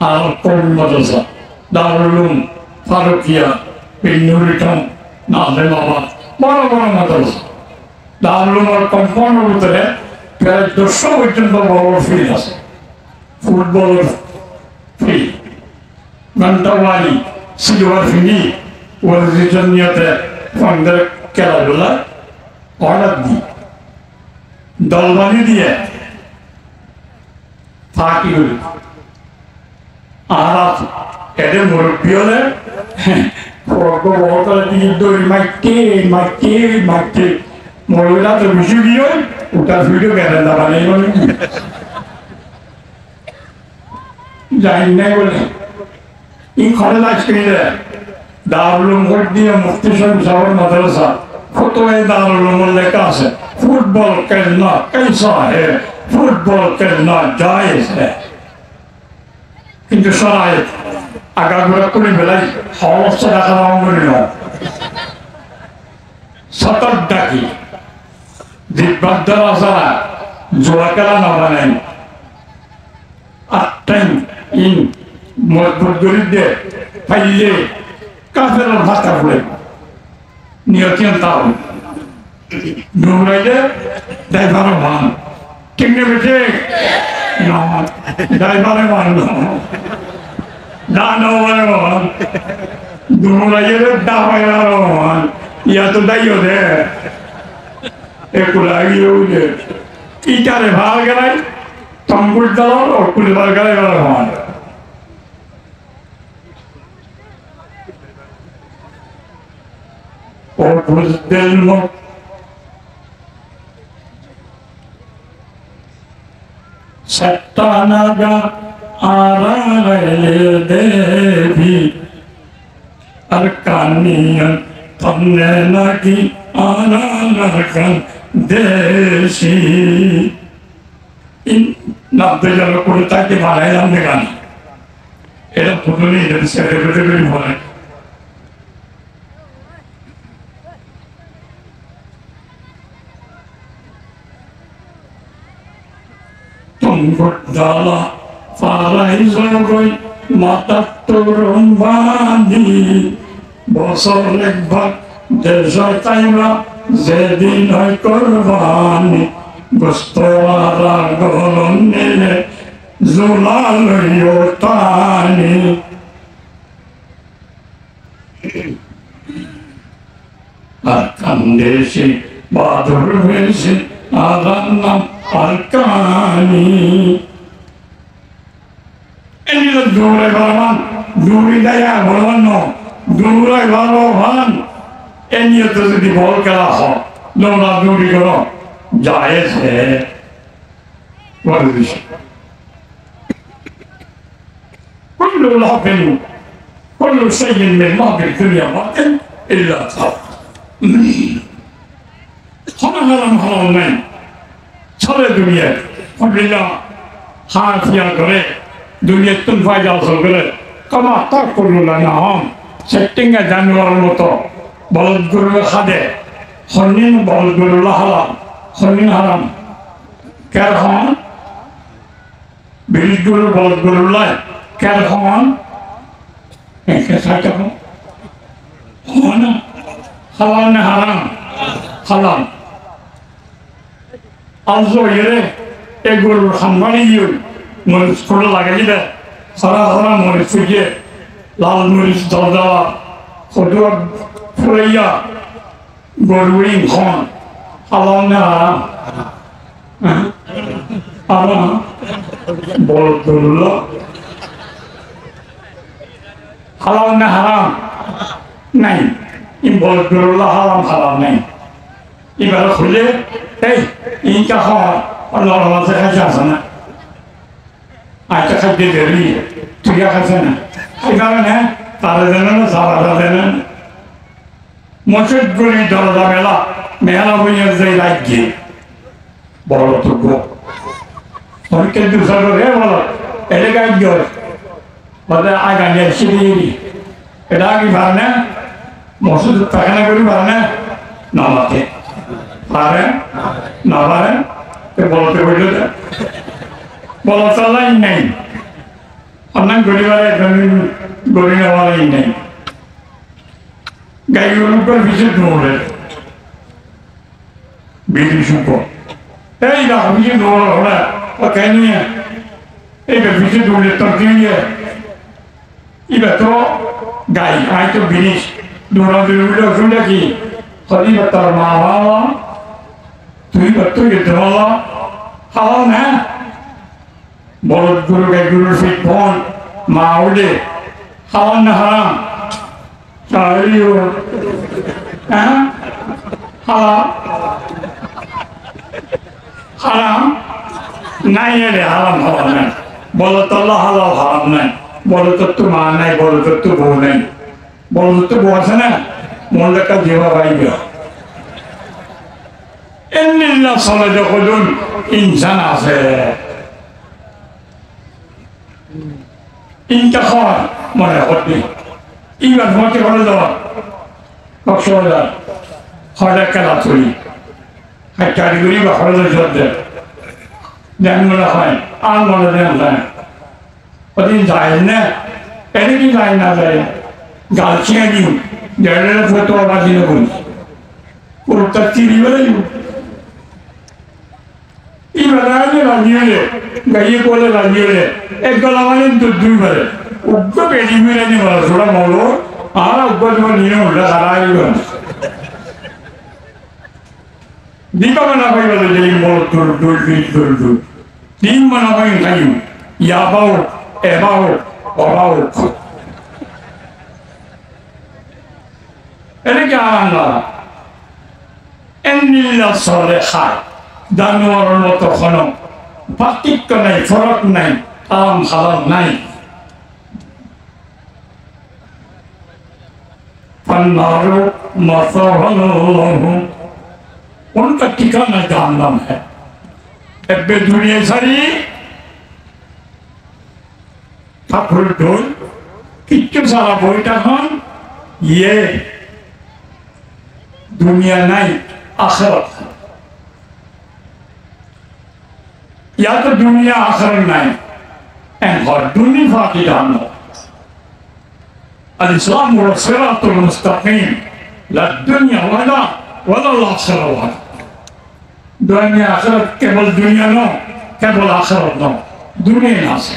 al-Qur'an madrasah, Darul Uloom, Farooqiyah, bin Nuriton, Nazimabad, bana madrasah. Darul Uloom compound utare, প্রায় 200 পর্যন্ত বড় ফিল্ড আছে, football field. Gantawali, Silver Fini, was written near the Founder Kerala, ordered the Dalvani Dia Party. Arab, Adam Murpiola, for go water, doing my tea, Morilla, the Visudio, who does video better than anyone. Giant never. In college school, Darul Uloom diye Mufti Sahib madrasa, फतवे दारुल उलूम लिखा है football खेलना कैसा है, football खेलना जायज है কিন্তু শরায়ত আগাগোড়া করে বেলায় সমস্যা দেখা অঙ্গনি নয় সতর ডাকি দিব্যাদ্দারা যারা জোয়া খেলা না বানায় আটটাইম ইন মজবুত গরিবদে পাইলে কাফের ভাতা ফুলে নিয়তিয়ান তাও ডুবরাইলে ড্রাইভারও ভান ঠিক না বেঠে না ড্রাইভারে ভান দানো ভান ডুবরাইলে দাবাইয়ারও ভান ইয়া তো দাইও দে একুলাগিও দে ইটারে ভাগ গেলাই তম্বুল দাও ও কুলবার গেলাই ভান وفز الموت सत्तानागा आरागले देवी अरकानियन तन्ने नगी आरागन देशी इन नब्बे जगह कुर्ता के मारे जाने का ये पुतली जब से रेबेरे बोले Dala Faraizogoy Mataturumvani Bosorek Bak দেশয় Taiba যেদিন হয় কোরবানি গোস্ত আর গরম নিলে জোলা লইও টানি আর কান্দেছি বাদর হয়েছে আর নাম আর কানি এমনি দৌড়ে ভগবান দৌড়ি দেয় ভগবান দৌড়াই ভগবান এ নিয়ে তো যদি বল খেলা হয় দৌড়া দৌড়ি করো জায়েজ হ্যাঁ كل لعب كل شيء من لعب الدنيا باطل إلا الطبع হারাম নাই চলে দুনিয়া আলহামদুলিল্লাহ হাফিয়া করে দুনিয়ার তুন ফায়দা হাসিল করে কামা তা করলো না হম সেটিংয়ে জানোয়ারের মতো বলদ গরুর খাদে হন্নিন বলদ গরুর হারাম হন্নিন হারাম কের হন বিলিশ গরুর বলদ গরুর লাই কের হন একে থাকে হন হালাল না হারাম হালাল আলজো এরে এ গরুর খানবানি গিয়ে মরিচ করে লাগাই দে সারা সারা মরিচ ফুটিয়ে লাল মরিচ জল দেওয়া ফটোয়া ফুরাইয়া গরুই খন হালাল না হারাম হারাম বল গরুল হালাল না হারাম নাই ই বল গরুল হারাম হারাম নাই এবার খুলে এই ইনকা খাওয়া আল্লাহর মাঝে খাইছে আছে না আচ্ছা খাইতে দেরি তুই খাইছে না খাইবে না তারা জানে না সারা জানে না মসজিদ গুলি দরজা মেলা হইয়া যাই লাগিয়ে বড় তো গো সরকার দুসর রে বলো এটা গাই গিয়ে বলে আগানে সিঁড়ি এটা কি ভার না মসজিদ পাখানা করি ভার না নামাতে পারে না পারে বলতে বলল বলা চালাই নাই অনেক গরিবারে গড়ি নেওয়াই নাই গাই গরুর পিছিয়ে দৌড়ে বিড়ি শুকো এই না পিছিয়ে দৌড় ওরা ও কেন এইবার পিছিয়ে দৌড়ে তোর কি এবার তো গাই আই তো বিড়ি দৌড়া দৌড়ে শুনলে কি হরি তোর মা বাবা তুই তুই দেওয়া হাওয়া না বলদ গরু গাই গরুর ফিট ফোন মা উঠে হাওয়া না হারাম সারিও হ্যাঁ হাওয়া হারাম নাই রে হারাম হাওয়া নাই বলো তো হালাল হারাম নাই বলো তো মা নাই বলো তো বউ নাই বলো তো বউ আছে না মন লেখা যেবা পাইবে এমনিল্লা চলে যখন ইনসান আছে ইনকা খাওয়া মনে করতে এইবার তোমাকে ঘরে যাওয়া কক্সবাজার হরে খেলা চলি কারিগরি বা হরে জোর দেয় দেন মনে হয় আর মনে দেন যায় ওদিন যায় না এটা কি যায় না যায় গাল ছিঁড়ে দিও দেড়ের ফটো আবার দিনে বলি পুরোটা চিড়ি বেড়ে ইবারে রাজিয়ে গাইয়ে বলে রাজিয়ে এক গলা মানে দুই বারে উগ্র পেটি মিলে নি বলা ছোড়া মলো আর উগ্র তোমার নিয়ে উল্টা সারা দীপা মানা পাই বলে যে মল তোর দোল তিন মানা পাই খাই ইয়াবাও এবাও অবাও এটা কি আল্লাহ এমনিল্লা সরে খায় জানোয়ারের মতো কোনো পার্থক্য নাই ফরক নাই আরাম হালাল নাই उनका ठिकाना जहन्नम है एबे दुनिया सारी ठाकुर ढोल किच्चू सारा बोईटा खान ये दुनिया नहीं आखिरत या तो दुनिया आखिरत नहीं और दुनिया फाकी जानो الإسلام هو الصراط المستقيم লা দুনিয়া ওয়ালা ওয়ালা আখিরা ওয়ালা দুনিয়া আখিরাত কেবল দুনিয়া নয় কেবল আখিরাত নয় দুনিয়া আছে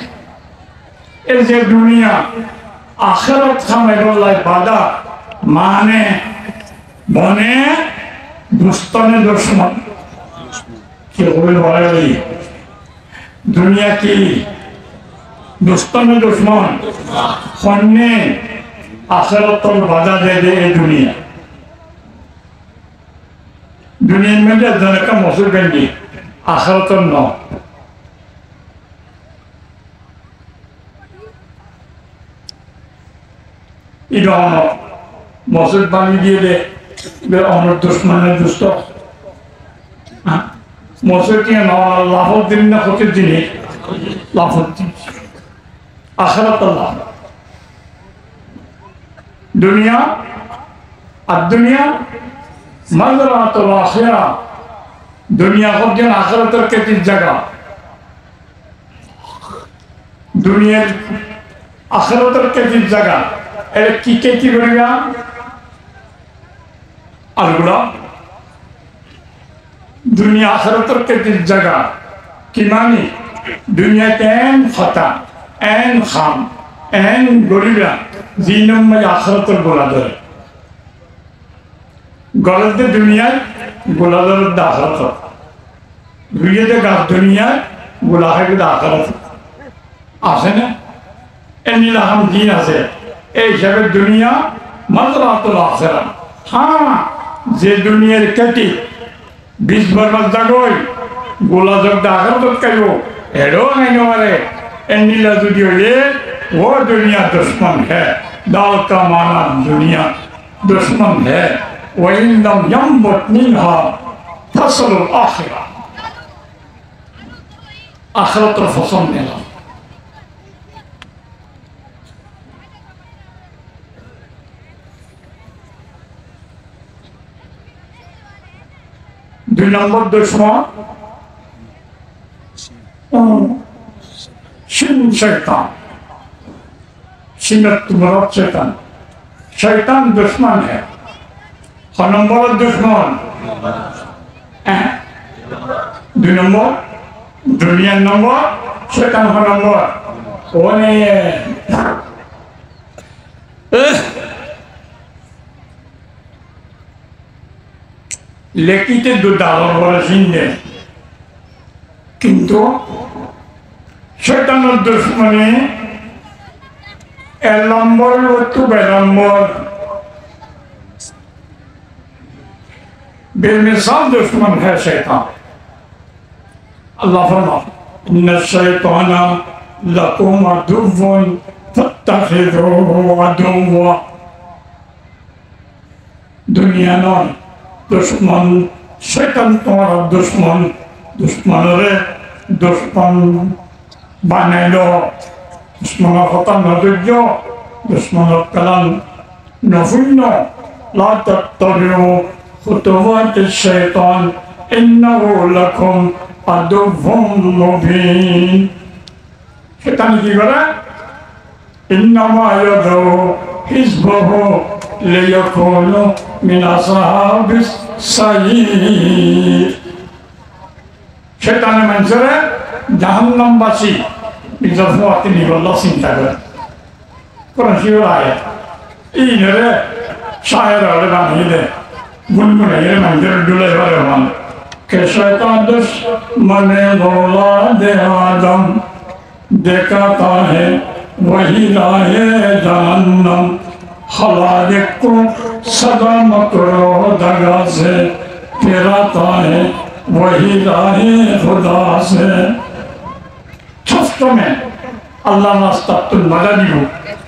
এই যে দুনিয়া আখিরাত খামেরলাই বাধা মানে বনে দুস্তনে দুশ্মন কি বলে দুনিয়া কি দুস্তনে দুশ্মন সন্নে আখিরাতর বাধা দে এই দুনিয়া দুনিয়ার মধ্যে জনকা মসুর গঞ্জি আখিরাতর ন এটা মসুর বানিয়ে দিয়ে দে অমর দুশ্মনের দুষ্ট মসুর কি লাভর দিন না ক্ষতির জিনিস লাভর জিনিস আখিরাত লাভ দুনিয়া আর দুনিয়া মাযরাতুল আখিরা দুনিয়া হচ্ছে আখিরাতের কেতির জায়গা দুনিয়ার আখিরাতের কেতির জায়গা এটা কি কেতি করিবা আলগুলা দুনিয়া আখিরাতের কেতির জায়গা কি মানে দুনিয়াতে এন খতা এন খাম এন গরিবা জিনম আখিরাতের গোলা ধরে গলতে দুনিয়ায় গোলা ধরে আখিরাত দুনিয়াতে গাছ দুনিয়ায় গোলা হয় আখিরাত আছে না এমনি রকম দিন আছে এই হিসাবে দুনিয়া মাযরাতুল আখিরা হ্যাঁ যে দুনিয়ার কেটি 20 বছর জাগই গোলা জগদা আখিরাত কাইব এরও নাই নরে এমনিলা যদি হইলে वो दुनिया दुश्मन है दाल का माना दुनिया दुश्मन है वइन्नम यम्बुत मिन्हा फसलुल आखिरा आखिरतर फसल मिला दुई नंबर दुश्मन शिन शैतान शिनत मरद शैतान शैतान दुश्मन है ख नंबर दुश्मन दुई नंबर दुनिया नंबर शैतान ख नंबर ओने लेकिते दो डालर बड़ा सिंधे किंतु शैतान दुश्मनी el নম্বর তো বেনম্বর बेमिसाल दुश्मन है शैतान अल्लाह फरमाता इन्ना शैताना लकुम अदुव्वुन फत्तखिज़ूहु अदुव्वा दुनिया नय दुश्मन शैतान तुम्हारा दुश्मन दुश्मन रे दुश्मन बानाइलो दुश्मन खता नदुज्जो दुश्मन कलाम नफुन्नो ला तत्तबिउ खुतुवात शैतान इन्नहु लकुम अदुव्वुन मुबीन शैतान की करे इन्नमा यदउ हिज़्बहु लियकुनु मिन असहाबिस सईर शैतान मंजरे जहन्नमबासी बिजफुआ तिनी अल्लाह चिंता करे कुरान शिव आयत इनरे शायर वाले बानी दे गुनगुने ये मंजर डुले वाले मान के शैतान दुश्मन औलाद आदम दिखाता है वही राहे जहन्नम खलाइक को सदा मकरो दगा से फिराता है वही राहे खुदा से में अल्लाह नास्तातुल मदनी हो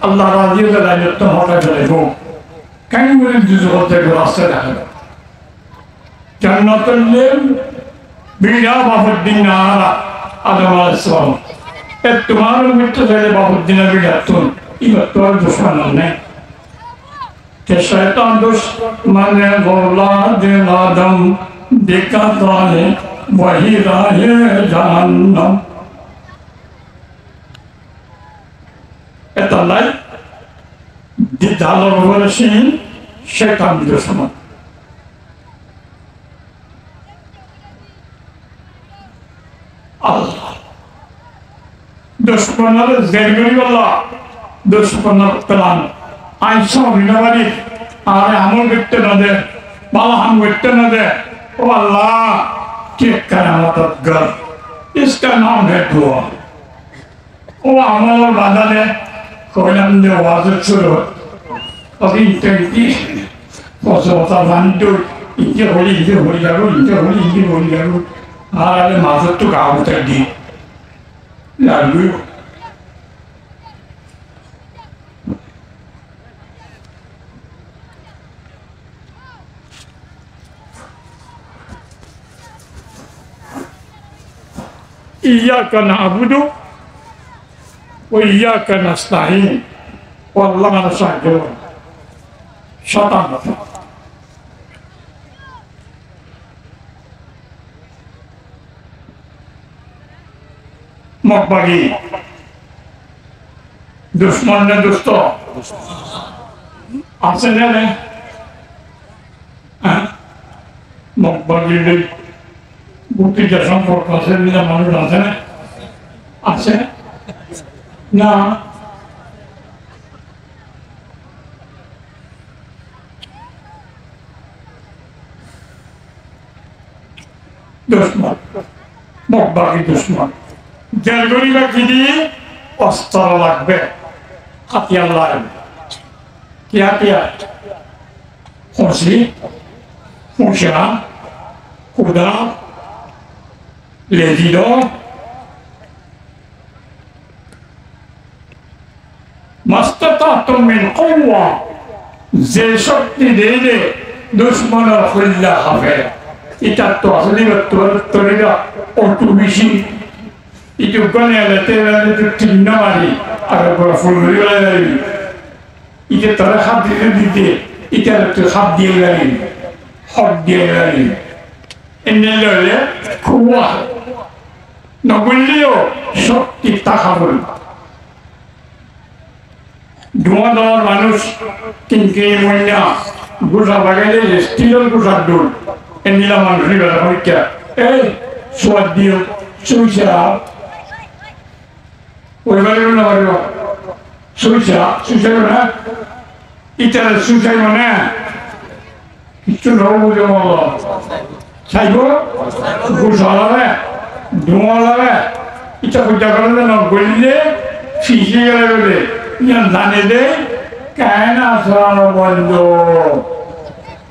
अल्लाह राजी हो जाए तो होगा चले हो कहीं मुझे जिस होते को रास्ते रहे जन्नतुल लेम बीड़ा बाबुद्दीन नारा आदम अलैहिस्सलाम एक तुम्हारे मित्र चले बाबुद्दीन बीड़ा तुम ये तो दुश्मन नहीं के शैतान दुश्मन औलाद आदम दिखाता है वही राहे जहन्नम এটা লাই দি ডালর বলেছেন শয়তান দুশ্মন। আল্লাহ দুশ্মনের জেল করি আল্লাহ, দুশ্মনের প্লান আইসা বিনাবাড়ি আর আমল করতে না দে, বালা হাম করতে না দে। ও আল্লাহ ঠিক করে আমাদের ঘর, इसका नाम है दुआ। वो আমল বাঁধালে কইলাম যে ওয়াজ শুরু অতি ইন্টারনেটি কথা বান্ধব ইচ্ছে হলি ইচ্ছে হলি যাবো, ইচ্ছে হলি ইচ্ছে হলি যাবো। আর আগে মাছের তো গাওটা দি লাগবে। إياك نعبد وإياك نستعين والله نستعين شيطان مقبري दुश्मन ने दोस्तों आपसे ले ले मकबरी ले बुद्धि के संपर्क से भी मालूम आता है आपसे ना दुश्मन मकबरी दुश्मन जलगरी में किदी अस्त्र लगबे हथियार लागबे क्या क्या खुशी खुशियाँ खुदा लेजिदो मस्ततातुम मिन कुव्वा जे शक्ति दे दे दुश्मन और खुल्ला हफे इटा तो असली तोरेगा ऑटोमेशन इटू गने लेते वाले तो टीम वाली अगर बड़ा फुलरी वाली इटे तरह हाथ दे इटे तो हाथ दिए वाली हक दिए वाली इन्हें लोले कुव्वा नगुलियो शक्ति ताकाबुल धुआं दौर मानुष किनके मुन्ना गुज़ा बगैले स्टील गुज़ा दूर इन्हीं मानुष नहीं बता कोई क्या स्वादियो सुविचार वो बारे में ना बारे में सुविचार ना इतना सुविचार ना किच्चू लोग मुझे मालूम साइको गुज़ा लगा धुआं लगा इतना कुछ जगह ना गुल्ले फीसे गले yang tadi deh kayaknya selalu bondo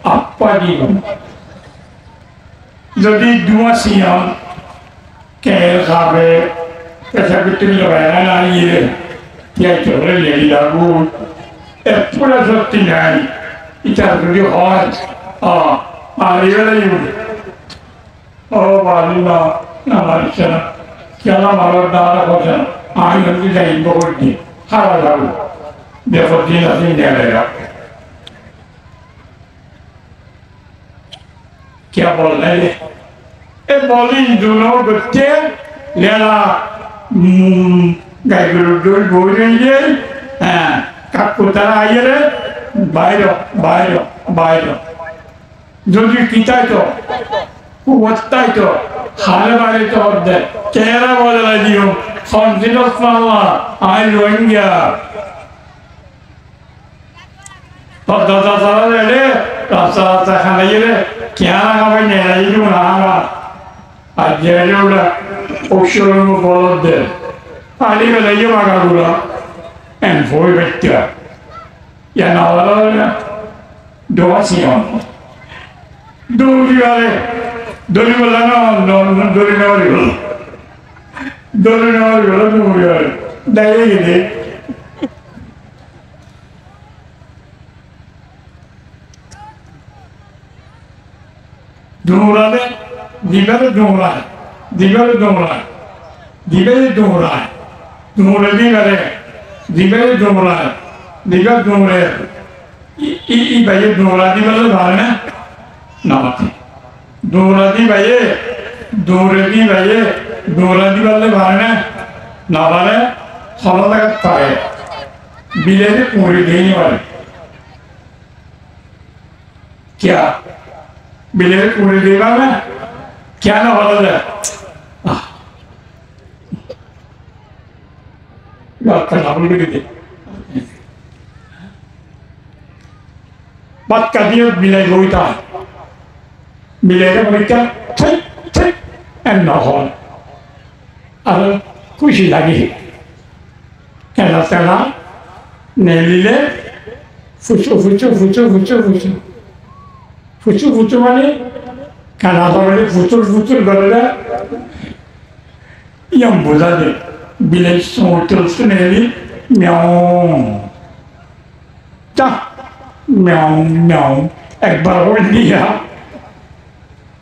apa dia jadi dua siang kayak sahaja kesakitan lebaran aja dia coba jadi lagu pula setinggal itu jadi hot hari lagi balik nama sana kalau malam darah kosan ayam kita impor di हारा लागू देखो तीन तीन दे लेगा क्या बोल रहे हैं ये बोली दोनों बच्चे लेला गाय गुरुदुल बोल रही है काकुतारा आये रे बाइरो बाइरो बाइरो जो भी किता तो वत्ता तो हाले वाले तो और दे केरा बोल रहा जियो Kontinus Allah, ay Rohingya. Pada dasar ini, dasar saya ini, kiana kami nyai itu nama, aja itu udah usul bolot deh. Ali belanja makan gula, envoy betul. Ya nawalnya dua siang, dua bulan Dorina yola nuya, daya ini. Dumurane, dibaru dumurane, dibaru dumurane, dibaru dumurane, dumurane dibaru dumurane, dibaru dumurane. I bayi dumurane dibaru dumurane, nampak. Dumurane bayi, dumurane bayi. Dora di balle barne, na barne, salah lagi tahe, bilet puri dini barne. क्या बिले उड़े देगा मैं क्या ना हो रहा है बात करना बोल के दे बात कर दिया बिले गोईता बिले का बोल क्या ठीक ठीक एंड ना हो अरे कुछ ही लगी क्या तेरा नेलीले फुचो फुचो फुचो फुचो फुचो फुचो फुचो माने क्या वाले फुचो फुचो गलत yang bola de bila sotel seneli meow ta meow meow ekbar ho dia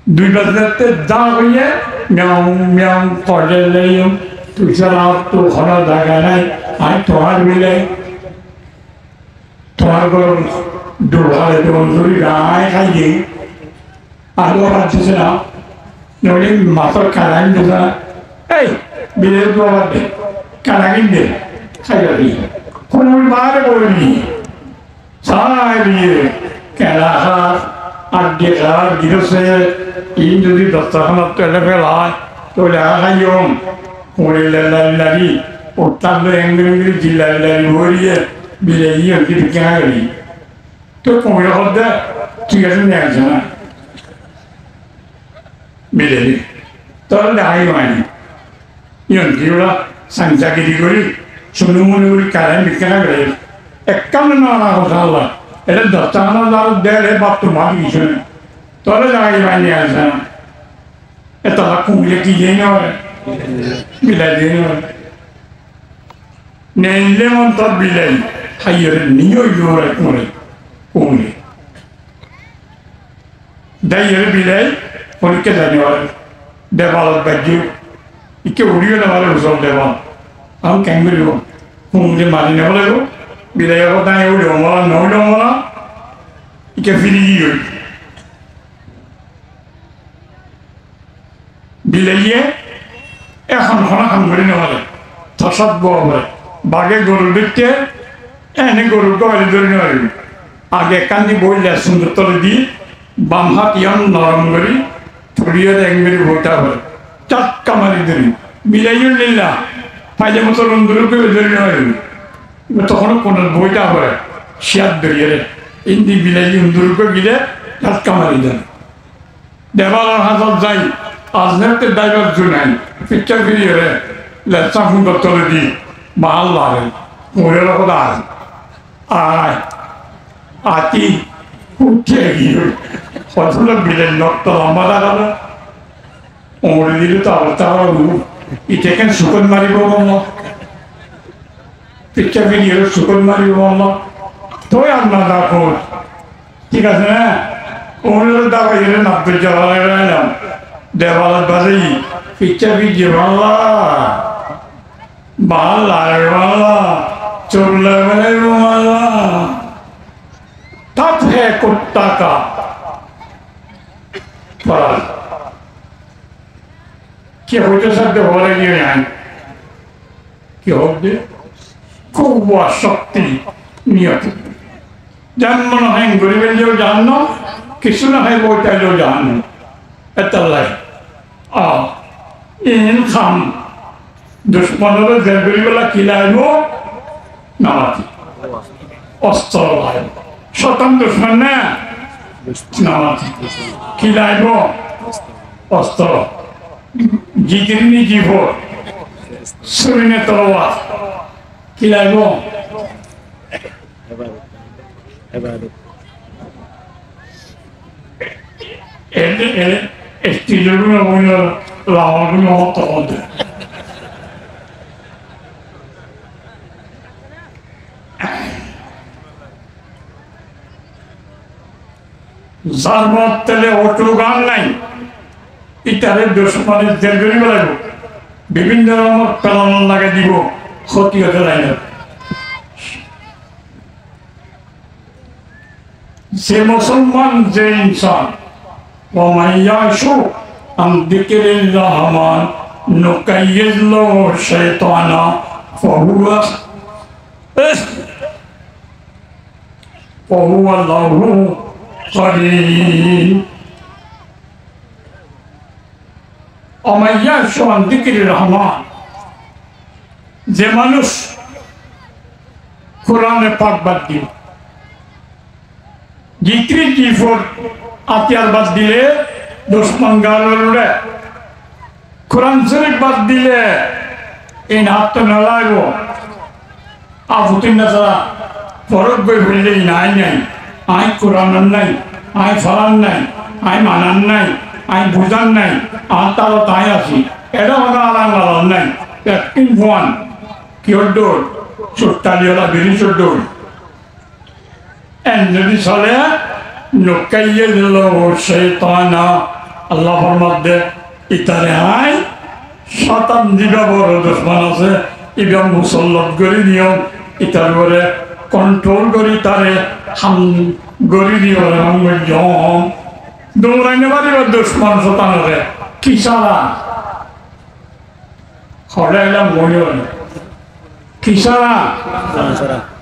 dui bazate da hoye meow meow kore leyum tu sara tu khana daga nai ai tohar bile tohar gor durhale don duri rai khai alo rajsena nole matar karan desa hey bile tu apa karan de khai ri kono mare bolni sai bile kala adhikar dirose in jodi dastahana tele pelai to la hayom kore lalari ottando engri jillalari horiye bile yin dikari to kono hodda tigasen nejana bile to dai mani yon diula sanjagi digori sunumuni karan dikari ekkan na na Allah ele dastana dar dele battu magi jone tole dai mani asa eta lakum yeki yeno bila deno nelle mon to bila hayre niyo yore kore kone dayere bila konke danyor deval baju ikke uriyo na wale usol deval am kangriyo kumde mari ne wale bila yo dai uriyo mala no lo mala ikke filiyo bilaye এখন হন করে নেওয়ালে তসব গোবরে বাগে গরু দেখতে এনে গরু গোবরে ধরে নেওয়ালে আগে কান্দি বইলে সুন্দর তলে দি বাম হাত ইয়াম নরম করি থরিয়ে একবারে বইটা হবে চাক্কা মারি ধরি বিলাইও নিলা ফাইলে মতো রন্দুর করে ধরে নেওয়ালে তখন কোন বইটা হবে শিয়াদ ধরিয়ে ইন্দি বিলাই উন্দুর করে গিলে চাক্কা মারি দেন দেওয়ালার হাতত যাই আজনেতে ড্রাইভার জুনাই পিকচার ভিডিও রে লেসা ফোন তলে দি মাল লাগে মোরে রকম আয় আতি উঠে গিয়ে কতগুলো বিলের নক্ত লম্বা দাঁড়ালো ওরে দিলে তো অবস্থা ইটা কেন শুকন মারিব বলল পিকচার ভিডিও শুকন মারিব বলল তো আপনার দেখো ঠিক আছে না ওরে দাবাই নাব্বে জ্বালা লাগাইলাম দেওয়াল বাজাই পিকচার ভিডিও বাংলা বাংলা বাংলা চোরলা বেলায় বাংলা तब है कुत्ता का फल क्या होते शब्द हो रही है यहाँ क्या होते कुव्वा शक्ति नियत जन्म न है गुरुवेल जो जानना किसी न है वो चलो जानना इतना इन खाम दुश्मनों को जरूरी वाला खिलाए वो नाती अस्त्र लाए शतम दुश्मन ने नाती खिलाए वो अस्त्र जिगरी जीवो सुरने तलवार खिलाए वो estilo में वो लावार में होता होता জারমত তেলে অটো গান নাই ইটারে দুশ্মনের জেলগরি বলাইব বিভিন্ন রকমের পেলানো লাগাই দিব ক্ষতি হতে নাই যে মুসলমান যে ইনসান ومن يعش عن ذكر الرحمن نقيض له شيطانا فهو له قريب ومن يعش عن ذكر الرحمن যে মানুষ কোরআনে পাক বাদ দিল জিক্রি জিফর আতিয়ার বাদ দিলে দুশ্মন গালরে কোরআন শরীফ বাদ দিলে এই হাত না লাগব আফুতিন না তারা ফরক বই ফেললে নাই নাই আই কোরআন নাই আই ফলান নাই আই মানান নাই আই বুঝান নাই আর তারও তাই আছি এটা ওটা আলান নাই একদিন ফোন কিয়র দৌড় চোট্টালিওলা বেরি চোর দৌড় যদি চলে নকাইয়ে দিল সেই না আল্লাহর মধ্যে ইতারে আই শতান দিবা বড় দুশ্মন আছে ইবা মুসল্লত করে নিয়ম ইতার করে কন্ট্রোল করি তারে হাম গড়ি দিও জম দৌড়াইনে পারিব দুশ্মন শতানরে কি সারা হরাইলাম মনে কি সারা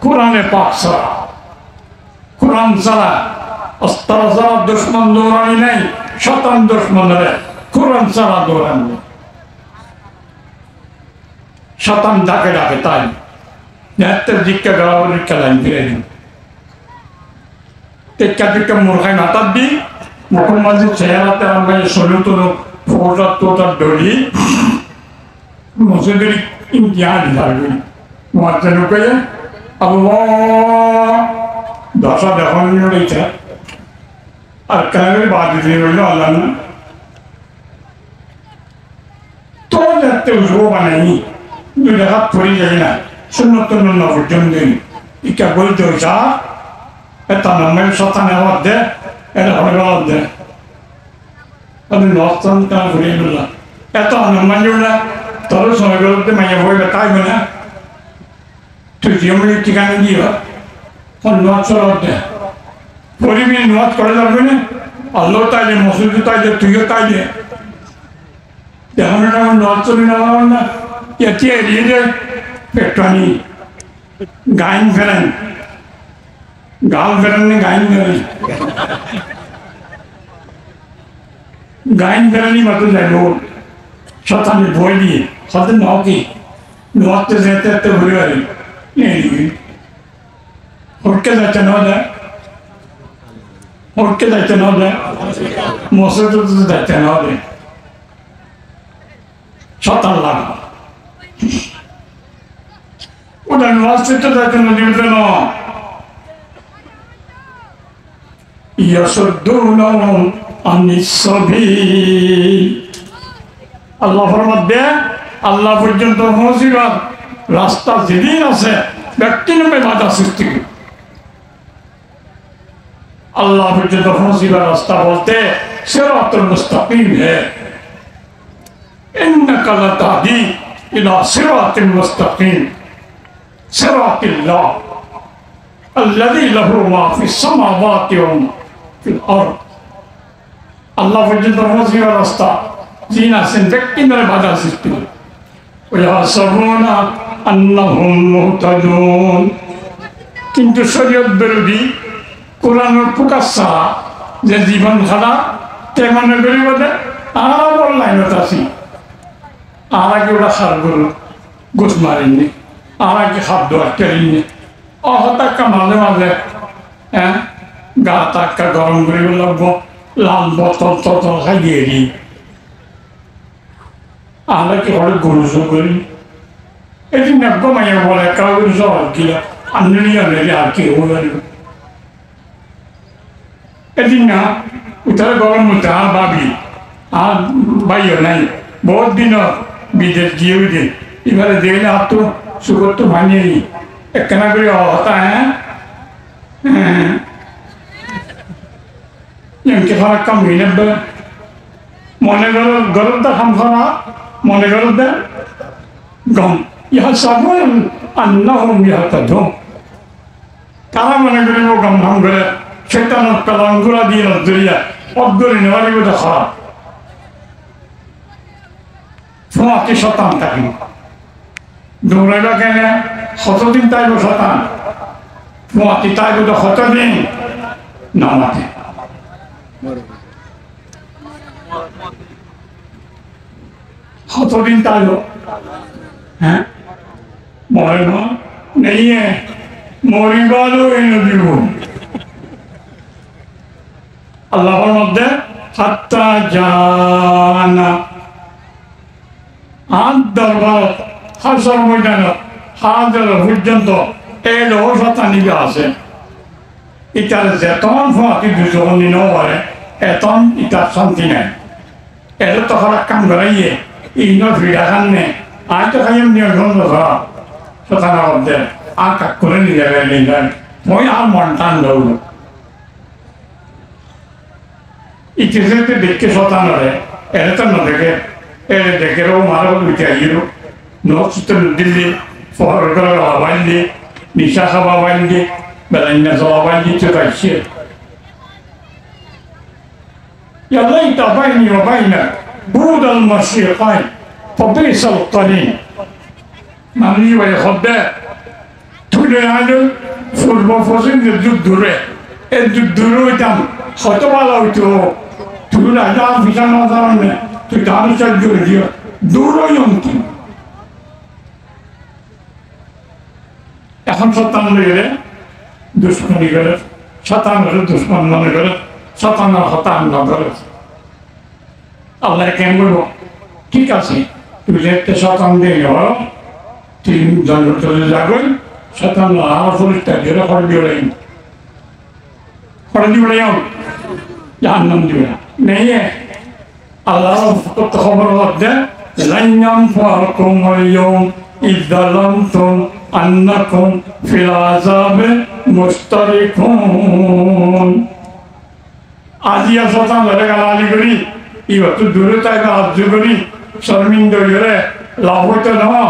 কোরআনে পাক সারা কোরআন সারা অস্ত্র সারা দুশ্মন দৌড়ানি নাই শতান দুশ্মনরে কোরআন সারা দৌড়ানি শতান ডাকে ডাকে তাই নেত্রের জিজ্ঞা গাওয়ার খেলাম ফিরে দিন টেক্কা টেক্কা মূর্খাই মাতার দিই মুখের মাঝে চেহারাতে আমার শরীর তো ফোটার টোটার দড়ি মসজিদের ইমতিহান থাকবে মাত্রা ঢুকে আল্লাহ দশা দেখানো রয়েছে আর কেন বাদ দিতে রইল আল্লাহ না তো যাতে উঠবো বানাইনি দুই হাত পড়ে যাই না শূন্য পর্যন্ত ইকা বলতে যা এটা নামের সাথে নেওয়ার দে এটা হবে দে আমি নস্তান তা ঘুরিয়ে নিলাম এত আনন্দ না তোর সময় বলতে মাইয়া বইবে তাই না তুই যেমন ঠিকানা দিয়ে নোয়াজ চলার দে পরিবেশ নোয়াজ করে যাবে না আল্লাহ তাইলে মসজিদে তাইলে তুইও তাইলে দেখানো না নোয়াজ চলে নেওয়া না এটি এড়িয়ে যায় পেট্রানি গাইন ফেলেন গাল ফেলেন না গাইন ফেলেন গাইন ফেলেনি মতো যায় লোক শতানি বই দিয়ে সাথে নকি নোয়াতে যেতে যেতে ঘুরে বাড়ি হটকে যাচ্ছে না দেয় হটকে যাচ্ছে না দেয় মসজিদে যাচ্ছে না দেয় শতান লাভ ওটা মসজিদে যাচ্ছে না দিতে না ইয়াসুদ্দুনাহুম আনিস সাবিল আল্লাহর মধ্যে আল্লাহ পর্যন্ত পৌঁছিবার রাস্তা যেদিন আছে ব্যক্তি নামে বাধা সৃষ্টি আল্লাহ পর্যন্ত পৌঁছিবার রাস্তা বলতে সিরাতুল মুস্তাকিম ইন্নাকা লাতাহদি ইলা সিরাতিল মুস্তাকিম সিরাতিল্লাহ الذي له ما في السماوات وما في الأرض আল্লাহ পর্যন্ত পৌঁছিবার রাস্তা যিনি আছেন ব্যক্তি নামে বাধা সৃষ্টি কিন্তু শরীয়ত বিরোধী কোরআনের প্রকাশ ছাড়া যে জীবন খারাপ তেমন করি বলে আর লাইনত আছি আর আগে ওরা সার গরু গোস মারেননি আর আগে খাদ্য কেরিনি অহতাক্কা মাঝে মাঝে হ্যাঁ গা টাক্কা গরম করে লাগবো লাল বোতল টতল খাইয়ে দিই আমরা কি হলে গরু করি এটি নেব মাইয়া বলে কাউরি সব গিলা আনলি আনলি আর কি হয়ে এদিন না উঠার গরম উঠে আর ভাবি আর ভাইও নাই বহুত দিন বিদেশ গিয়ে দিন এবারে দেখলে আর তো সুগর তো ভাঙিয়ে নি একখানা করে হতা হ্যাঁ এমকে খারাপ কাম হয়ে নেবে মনে গরমটা খাম খাওয়া মনে করো দে গম ইহা সাবন আন্নাহুম ইয়াহতাদুন তারা মনে করিব গম ধাম করে শয়তানের পেলাঙ্গুলা দিয়ে নজরিয়া অদ্দরি নেওয়ারি বোধ খারাপ তোমাকে শতান থাকি দৌড়াইবা কেন কতদিন তাইব শতান তোমাকে তাইব তো কতদিন নামাতে কতদিন তাইলো হ্যাঁ মরে না নেই মরিবারও এনে দিব আল্লাহর মধ্যে হাত্তা জানা হাত দরবার হাসর ময়দান হাত পর্যন্ত এলো শতানিবে আছে ইটার যেতন ফাঁকি দুজন নিলেও পারে এতন ইটার শান্তি নেই এটা তো খারাপ কাম করাইয়ে ইনো ভিড়া খান্নে আজ তো খাইম নিয়ে গন্ধ ধরা শতানার মধ্যে আর কাক করে নিয়ে যাবে মই আর মন টান ধরল ইতিহাসে দেখে শতানরে এর তো না দেখে এর দেখে রো মারো উঠে আইরো নষ্ট দিল্লি ফহর করে হওয়াইলি নিশা খাওয়া বাইলি বেলাইনা যাওয়া বাইলি চলে আসছে يا ليت بيني وبينك بعد المشرقين فبئس القرين معني ويخدع تولي عنه فالمفوزين الدردورة الدردورة دم خطب على وجهه تقول أجاب في سنة ظلمة تدارس الجردية دورة يمكن এখন শতান গেলে দুশ্মনী গেলে শতান গেলে দুশ্মন মনে গেলে শতানের হতান না ধরে আল্লাহ কেন বলবো ঠিক আছে তুই একটা শতান দিয়ে হলো তিন জন চলে যাবেন শতান আর পরিষ্কার দিয়ে করে দিবে জাহান্নাম দিবে নেই আল্লাহ খবর মধ্যে লাইনাম ফারকুম আল-ইয়াওম إذ ظلمتم أنكم في العذاب مشتركون আজিয়া শতান ধরে গালালি করি এবার তুই দূরে তাই আজ্য করি শর্মিন্দ করে লাভ হইতো না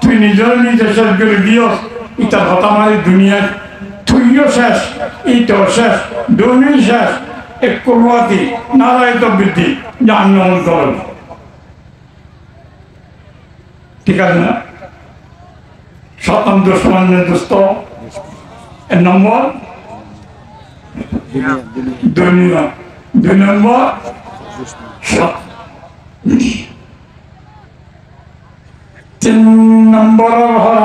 তুই নিজে শেষ করে দিও ইটার কথা মারি দুনিয়া তুইও শেষ ইটাও শেষ দুনিয়া শেষ এক করবাতি নারায়ণ বৃদ্ধি জাহান্নাম কর ঠিক আছে না শতান দুশ্মনের দুস্থ এক নম্বর দুনিয়া দুই নম্বর তিন নম্বর হল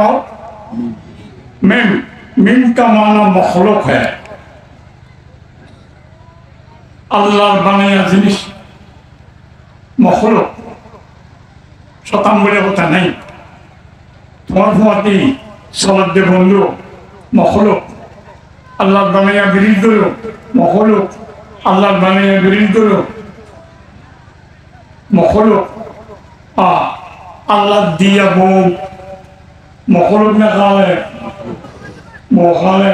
মিম মিম का माना मखलूक है আল্লাহর বানায়া জিনিস মখলুক শতান বলে কথা নাই তোমার ভুয়াতি সলাদ্দে বন্ধু মখলুক আল্লাহর বানায়া বিরোধ করো মখলুক আল্লাহর বানায়া বিরোধ করো মখলুক আল্লাহ দিয়া বউ মখলুক না খালে বউ খালে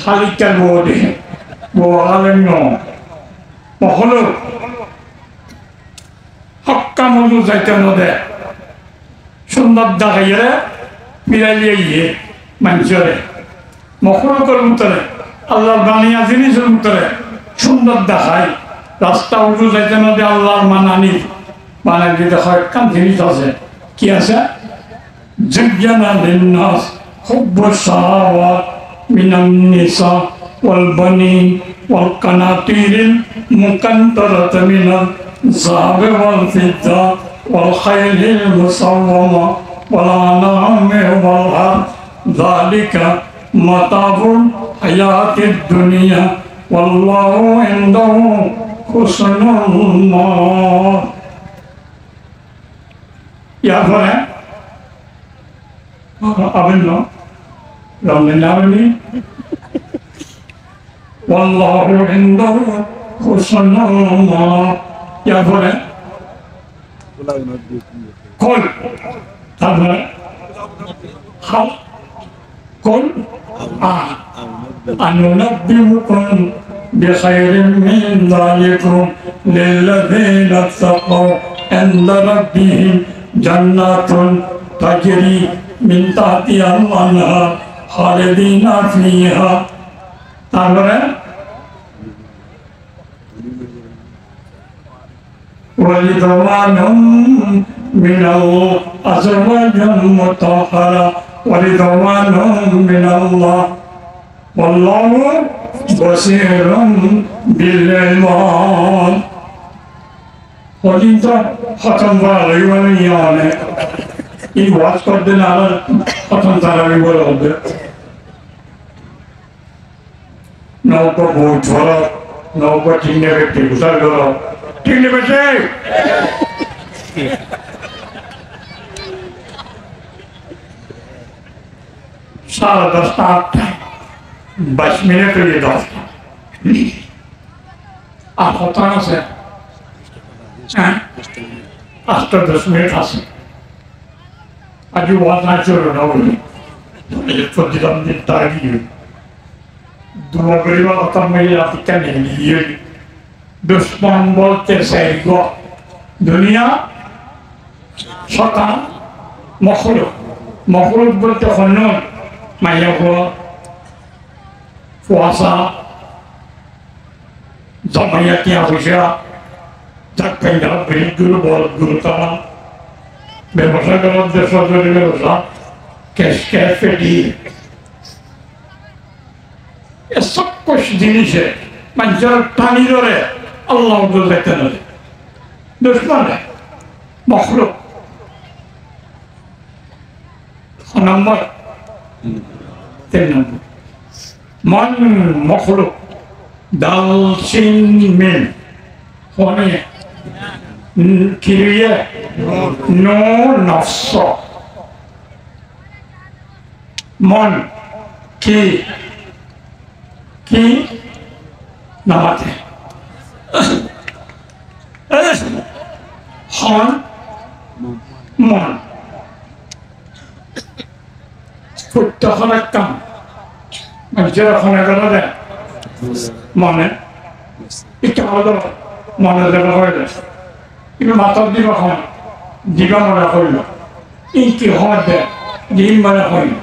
খালিকার বউ দেখে বউ খালে ন মখলুক হক্কা মধু যাইতে নদে সুন্দর দেখাইয়ে পিরাইলিয়ে গিয়ে মানুষরে মখলুকের ভিতরে আল্লাহর বানিয়া জিনিসের ভিতরে সুন্দর দেখায় রাস্তা উঠু যাইতে নদে আল্লাহর মানানি বানাই দিতে হয় কান জিনিস আছে কি আছে زين للناس حب الشهوات من النساء والبنين والقناطير المقنطرة من الذهب والفضة والخيل المسومة والأنعام والحرث ذلك متاع الحياة الدنيا والله عنده حسن المآب يا فلان أبنى رمنا بني والله عنده حسن المآب يا فلان قل تبع خل قل أننبئكم بخير من ذلكم للذين اتقوا عند ربهم جنات تجري من تحتها الأنهار خالدين فيها ورضوان من الله أزواج مطهرة ورضوان من الله والله بصير بالعباد وانت ختم بالي وليانه এই ওয়াজ করতে না প্রথম তারাবি বলে হবে নৌকো বই ধরো নৌকো ঠিক নেবে টিকুসার ধরো ঠিক নেবে সাড়ে 10টা 8টায় 22 মিনিট হয়ে 10টা আর কত আছে হ্যাঁ 8-10 মিনিট আছে আজ ওয়াজ না চলো না বলি প্রতিদান দিন তাগিয়ে দুয়া গরিবা কথা মেয়ে আপনি নিয়ে দুশ্মন বলতে চাইব দুনিয়া শতান মখলুক বলতে হন্যন মাইয়া কুয়াশা জমাইয়া টিয়া পয়সা যাক পেঙ্গা বেরিক গুরু বল গুরু তারা ব্যবসা করার সরকারি ব্যবসা ক্যাশ পেটি এসব কুছ জিনিসে মানুষের টানি ধরে আল্লাহ দেখতে নয় দুশ্মনে মখলুক নম্বর 3 নম্বর মন মখলুক দালচিন মিন হনে কিরিয়ে নো নফস মন কি নামাতে হন মন প্রত্যেকের কাম মানুষের ওখানে গেল দেয় মনে একটু আলাদা মনে দেখা হয়ে যায় কিন্তু মাথার দিবা হয় দিবা মনে হইল ইনকি হওয়ার দেয় দিন মনে হইল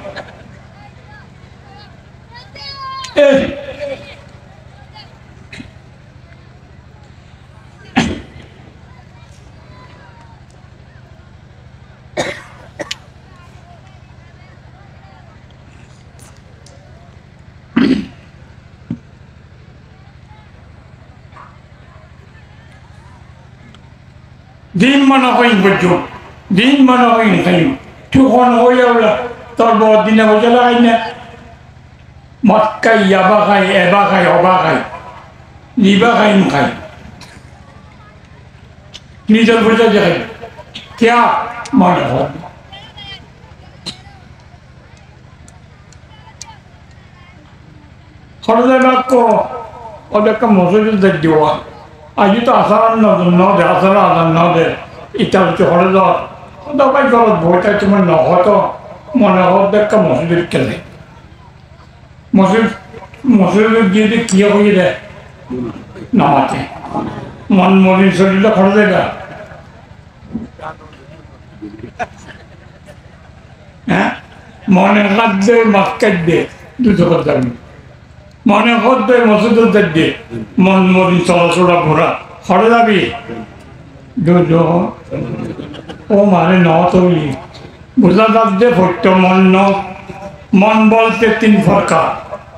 দিন মনে হইন বুঝছো দিন মনে হইন খাই তুখন হয়ে যাবলা তোর বহুত দিনে বসে লাগাই না মদ খাই ইয়াবা খাই এবা খাই অবা খাই নিবা খাই খাই নিজের বুঝে যাই क्या মনে হয় হরদের বাক্য ওদেরকে মসজিদ দেখ দেওয়া আজি তো আসার নদে আসার আদার নদে ইটা হচ্ছে হরদর দবাই গলত বইটা তোমার নহত মনে হত দেখা মসজিদের খেলে মসজিদের গিয়ে কি হয়ে দেয় নামাতে মন মনির শরীরটা খরচ দেয় হ্যাঁ মনে হাত দেয় মাছ কাটবে দুটো কথা মনে হত দেয় মসজিদের দেখবে মন মরি চলাচলা ঘোরা হরে যাবি ও মানে ন তৈরি বোঝা যাচ্ছে ভট্ট মন বলতে 3 প্রকার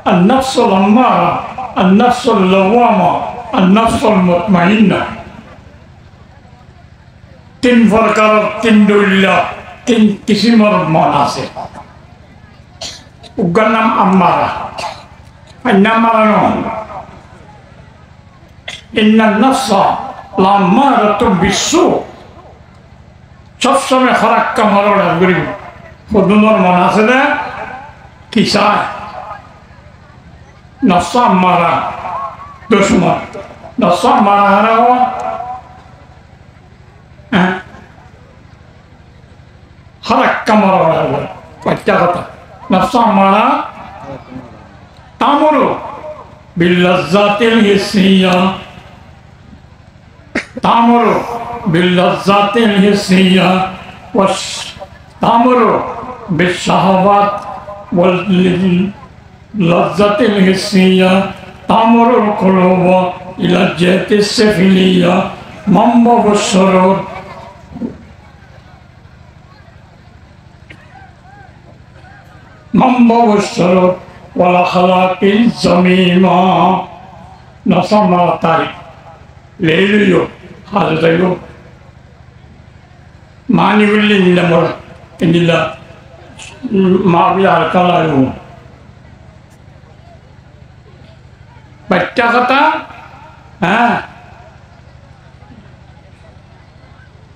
আর নফসুল আম্মারা আর নফসুল লাওয়ামা আর নফসুল মুতমাইন্না 3 প্রকার 3 দলিলা 3 কিসিমের মন আছে উগার নাম আম্মারা ইন্না নাফসা লাম্মারাতুম বিসু সবসময় খারাপ কাম হওয়ার করি সদুনোর মন আছে না কি চায় নফসা আম্মারা দুশ্মন নফসা আম্মারা হারা হওয়া খারাপ কাম হওয়ার বাচ্চা কথা নফসা আম্মারা তামরু বিল্লাজ্জাতিল হিসিয়া তামরু বিল্লাজ্জাতিল হিসিয়া ওয়াস তামরু বিশাহাওয়াত ওয়াল লাজ্জাতিল হিসিয়া তামরুল কুলুব ইলা জাতিস সাফিলিয়া মামবাবুস সুরুর ওয়ালা খালাকিল জামিমা নসমা তারিখ লেইলিও হাজাইও মানি উল্লি নিলামর ইন্দিলা মাবি আর কালায়ু বাচ্চা কথা হ্যাঁ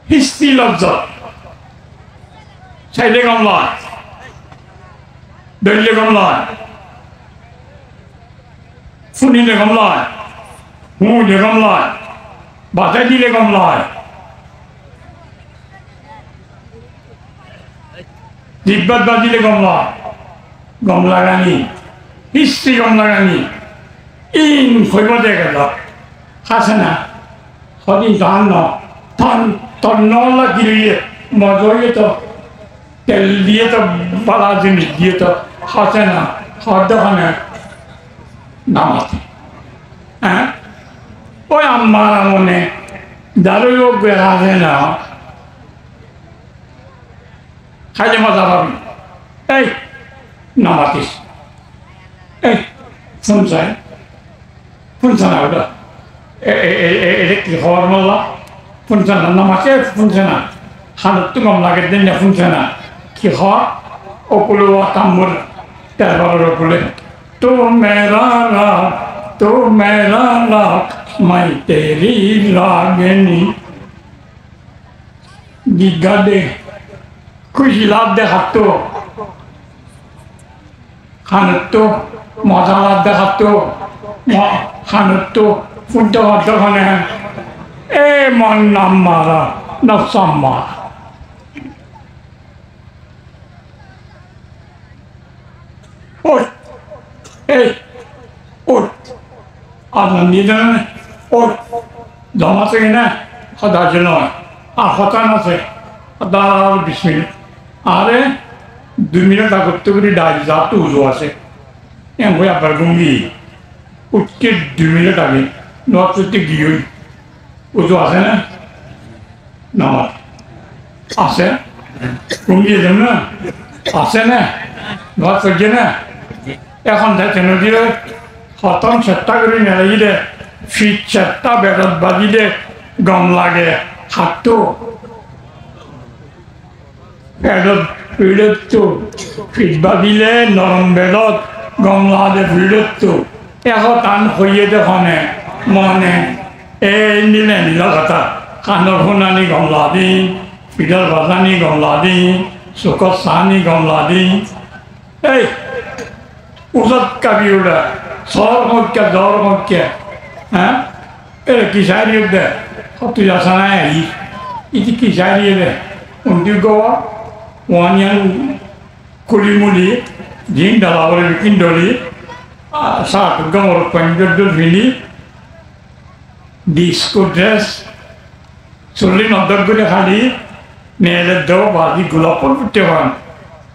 হিস্তি লজ্জা চাইলে কম লয় দলিলে কম লয় শুনিলে কম লয় হুঁলে কম লয় বাজাই দিলে কম লয় জিব্বাত বাজিলে গম লয় গম লাগানি হিস্ট্রি গম লাগানি ইন হইব দেখে ল খাসে না সদিন ধান ন ধান তোর নলা গিরিয়ে মজয়ে তো তেল দিয়ে তো বালা জিনিস দিয়ে তো খাসে না খাওয়ার দোকানে নামাতে হ্যাঁ ওই আমার মনে দারুও বেড়াছে না খাইলে মজা পাবি এই নামাতিস এই শুনছে না ওটা এটা কি খবর বললা শুনছে না নামাতে শুনছে না হালত তো কম লাগে দিন শুনছে না কি হওয়া ওকুলো তাম্বুর তেরবার ওকুলে তো মেরা রাত মাই তেরি লাগেনি গিগা দে খুশি লাভ দেখাতো খানতো মজা লাভ দেখাতো খানতো ফুটতে পারতো খানে এ মন নাম মারা নফসাম মারা ওঠ এই ওঠ আপনার নিজে ওঠ জমাছে কিনা সদার্য নয় আর হতান আছে দাঁড়াল 20 মিনিট আরে 2 মিনিট আগত করে ডাল যা তো উজো আছে এমন আবার গুঙ্গি উঠতে 2 মিনিট আগে নতুনতে গিয়ে উজো আছে না নামাজ আছে গুঙ্গি যান না আছে না নয় করছে না এখন যাচ্ছে নদীরে হতন চেষ্টা করে নেড়ে ফিট চেষ্টা বেড়ত বাজিলে গম লাগে হাতটো বেড়ত ফিরত ফিটবা দিলে নরম বেড়ত গমলাদে ফিরত এখন টান হইয়ে দেখনে মনে এই নিলে নিল কথা কান্দর শুনানি গমলা দি ফিডার বাজানি গমলা দি চুকত চাহানি গমলা দি এই ওজত কাবি ওরা সর মক্কা জ্বর মক্কা হ্যাঁ এ কি সারি দে তুই আসা নাই আহি ইতি কি সারি দে উন্দি গোয়া ওয়ানিয়ান কুলিমুলি জিং ডালাবলে বিকিন ডলি সাত গমর পঞ্জর ভিনি ডিস্কো ড্রেস চল্লি নদর করে খালি মেয়েদের দেও বাজি গোলাপর ফুটতে পান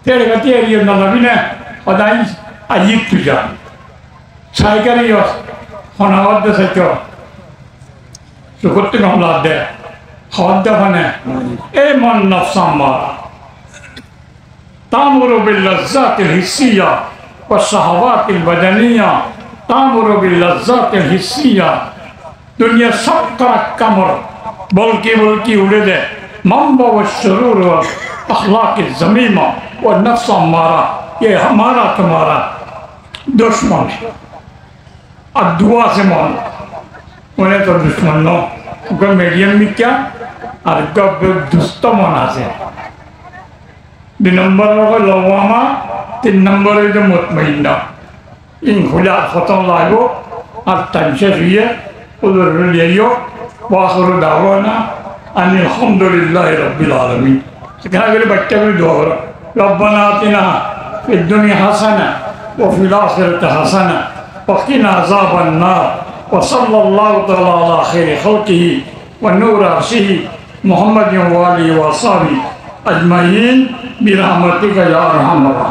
তেরে গাতি এরিয়ে নলাবি না সদায় আজিক পূজা সাইকারি সনাবত দে চাইত চকুত গমলা দে হদ দেখানে এই মন নফসাম মারা تأمر باللذات الحسية والشهوات البدنية تأمر باللذات الحسية دنيا سبقر كمر بلكي ولده منبع الشرور والأخلاق الذميمة والنفس أمارة ये हमारा तुम्हारा दुश्मन और दुआ से मान उन्हें तो दुश्मन नो उनका मीडियम में क्या और कब दुष्ट मना से 2 নম্বর হলো লওয়ামা 3 নম্বরে যে মুতমাইন্না ইন খুলা খতম লাগো আর তাইছে রিয়ে ওদের লিয়েও ওয়াখরু দাওয়ানা আলহামদুলিল্লাহি রাব্বিল আলামিন সেখানে গেলে বাচ্চা করে দোয়া করো রব্বানা আতিনা ফিদ দুনিয়া হাসানা ওয়া ফিল আখিরাতি হাসানা ওয়া কিনা আযাবান নার ওয়া সাল্লাল্লাহু তাআলা আলা খাইরি খালকিহি ওয়া নূর আরশিহি মুহাম্মাদিন ওয়া আলিহি ওয়া সাহবিহি আজমাইন برحمتك يا ارحم الراحمين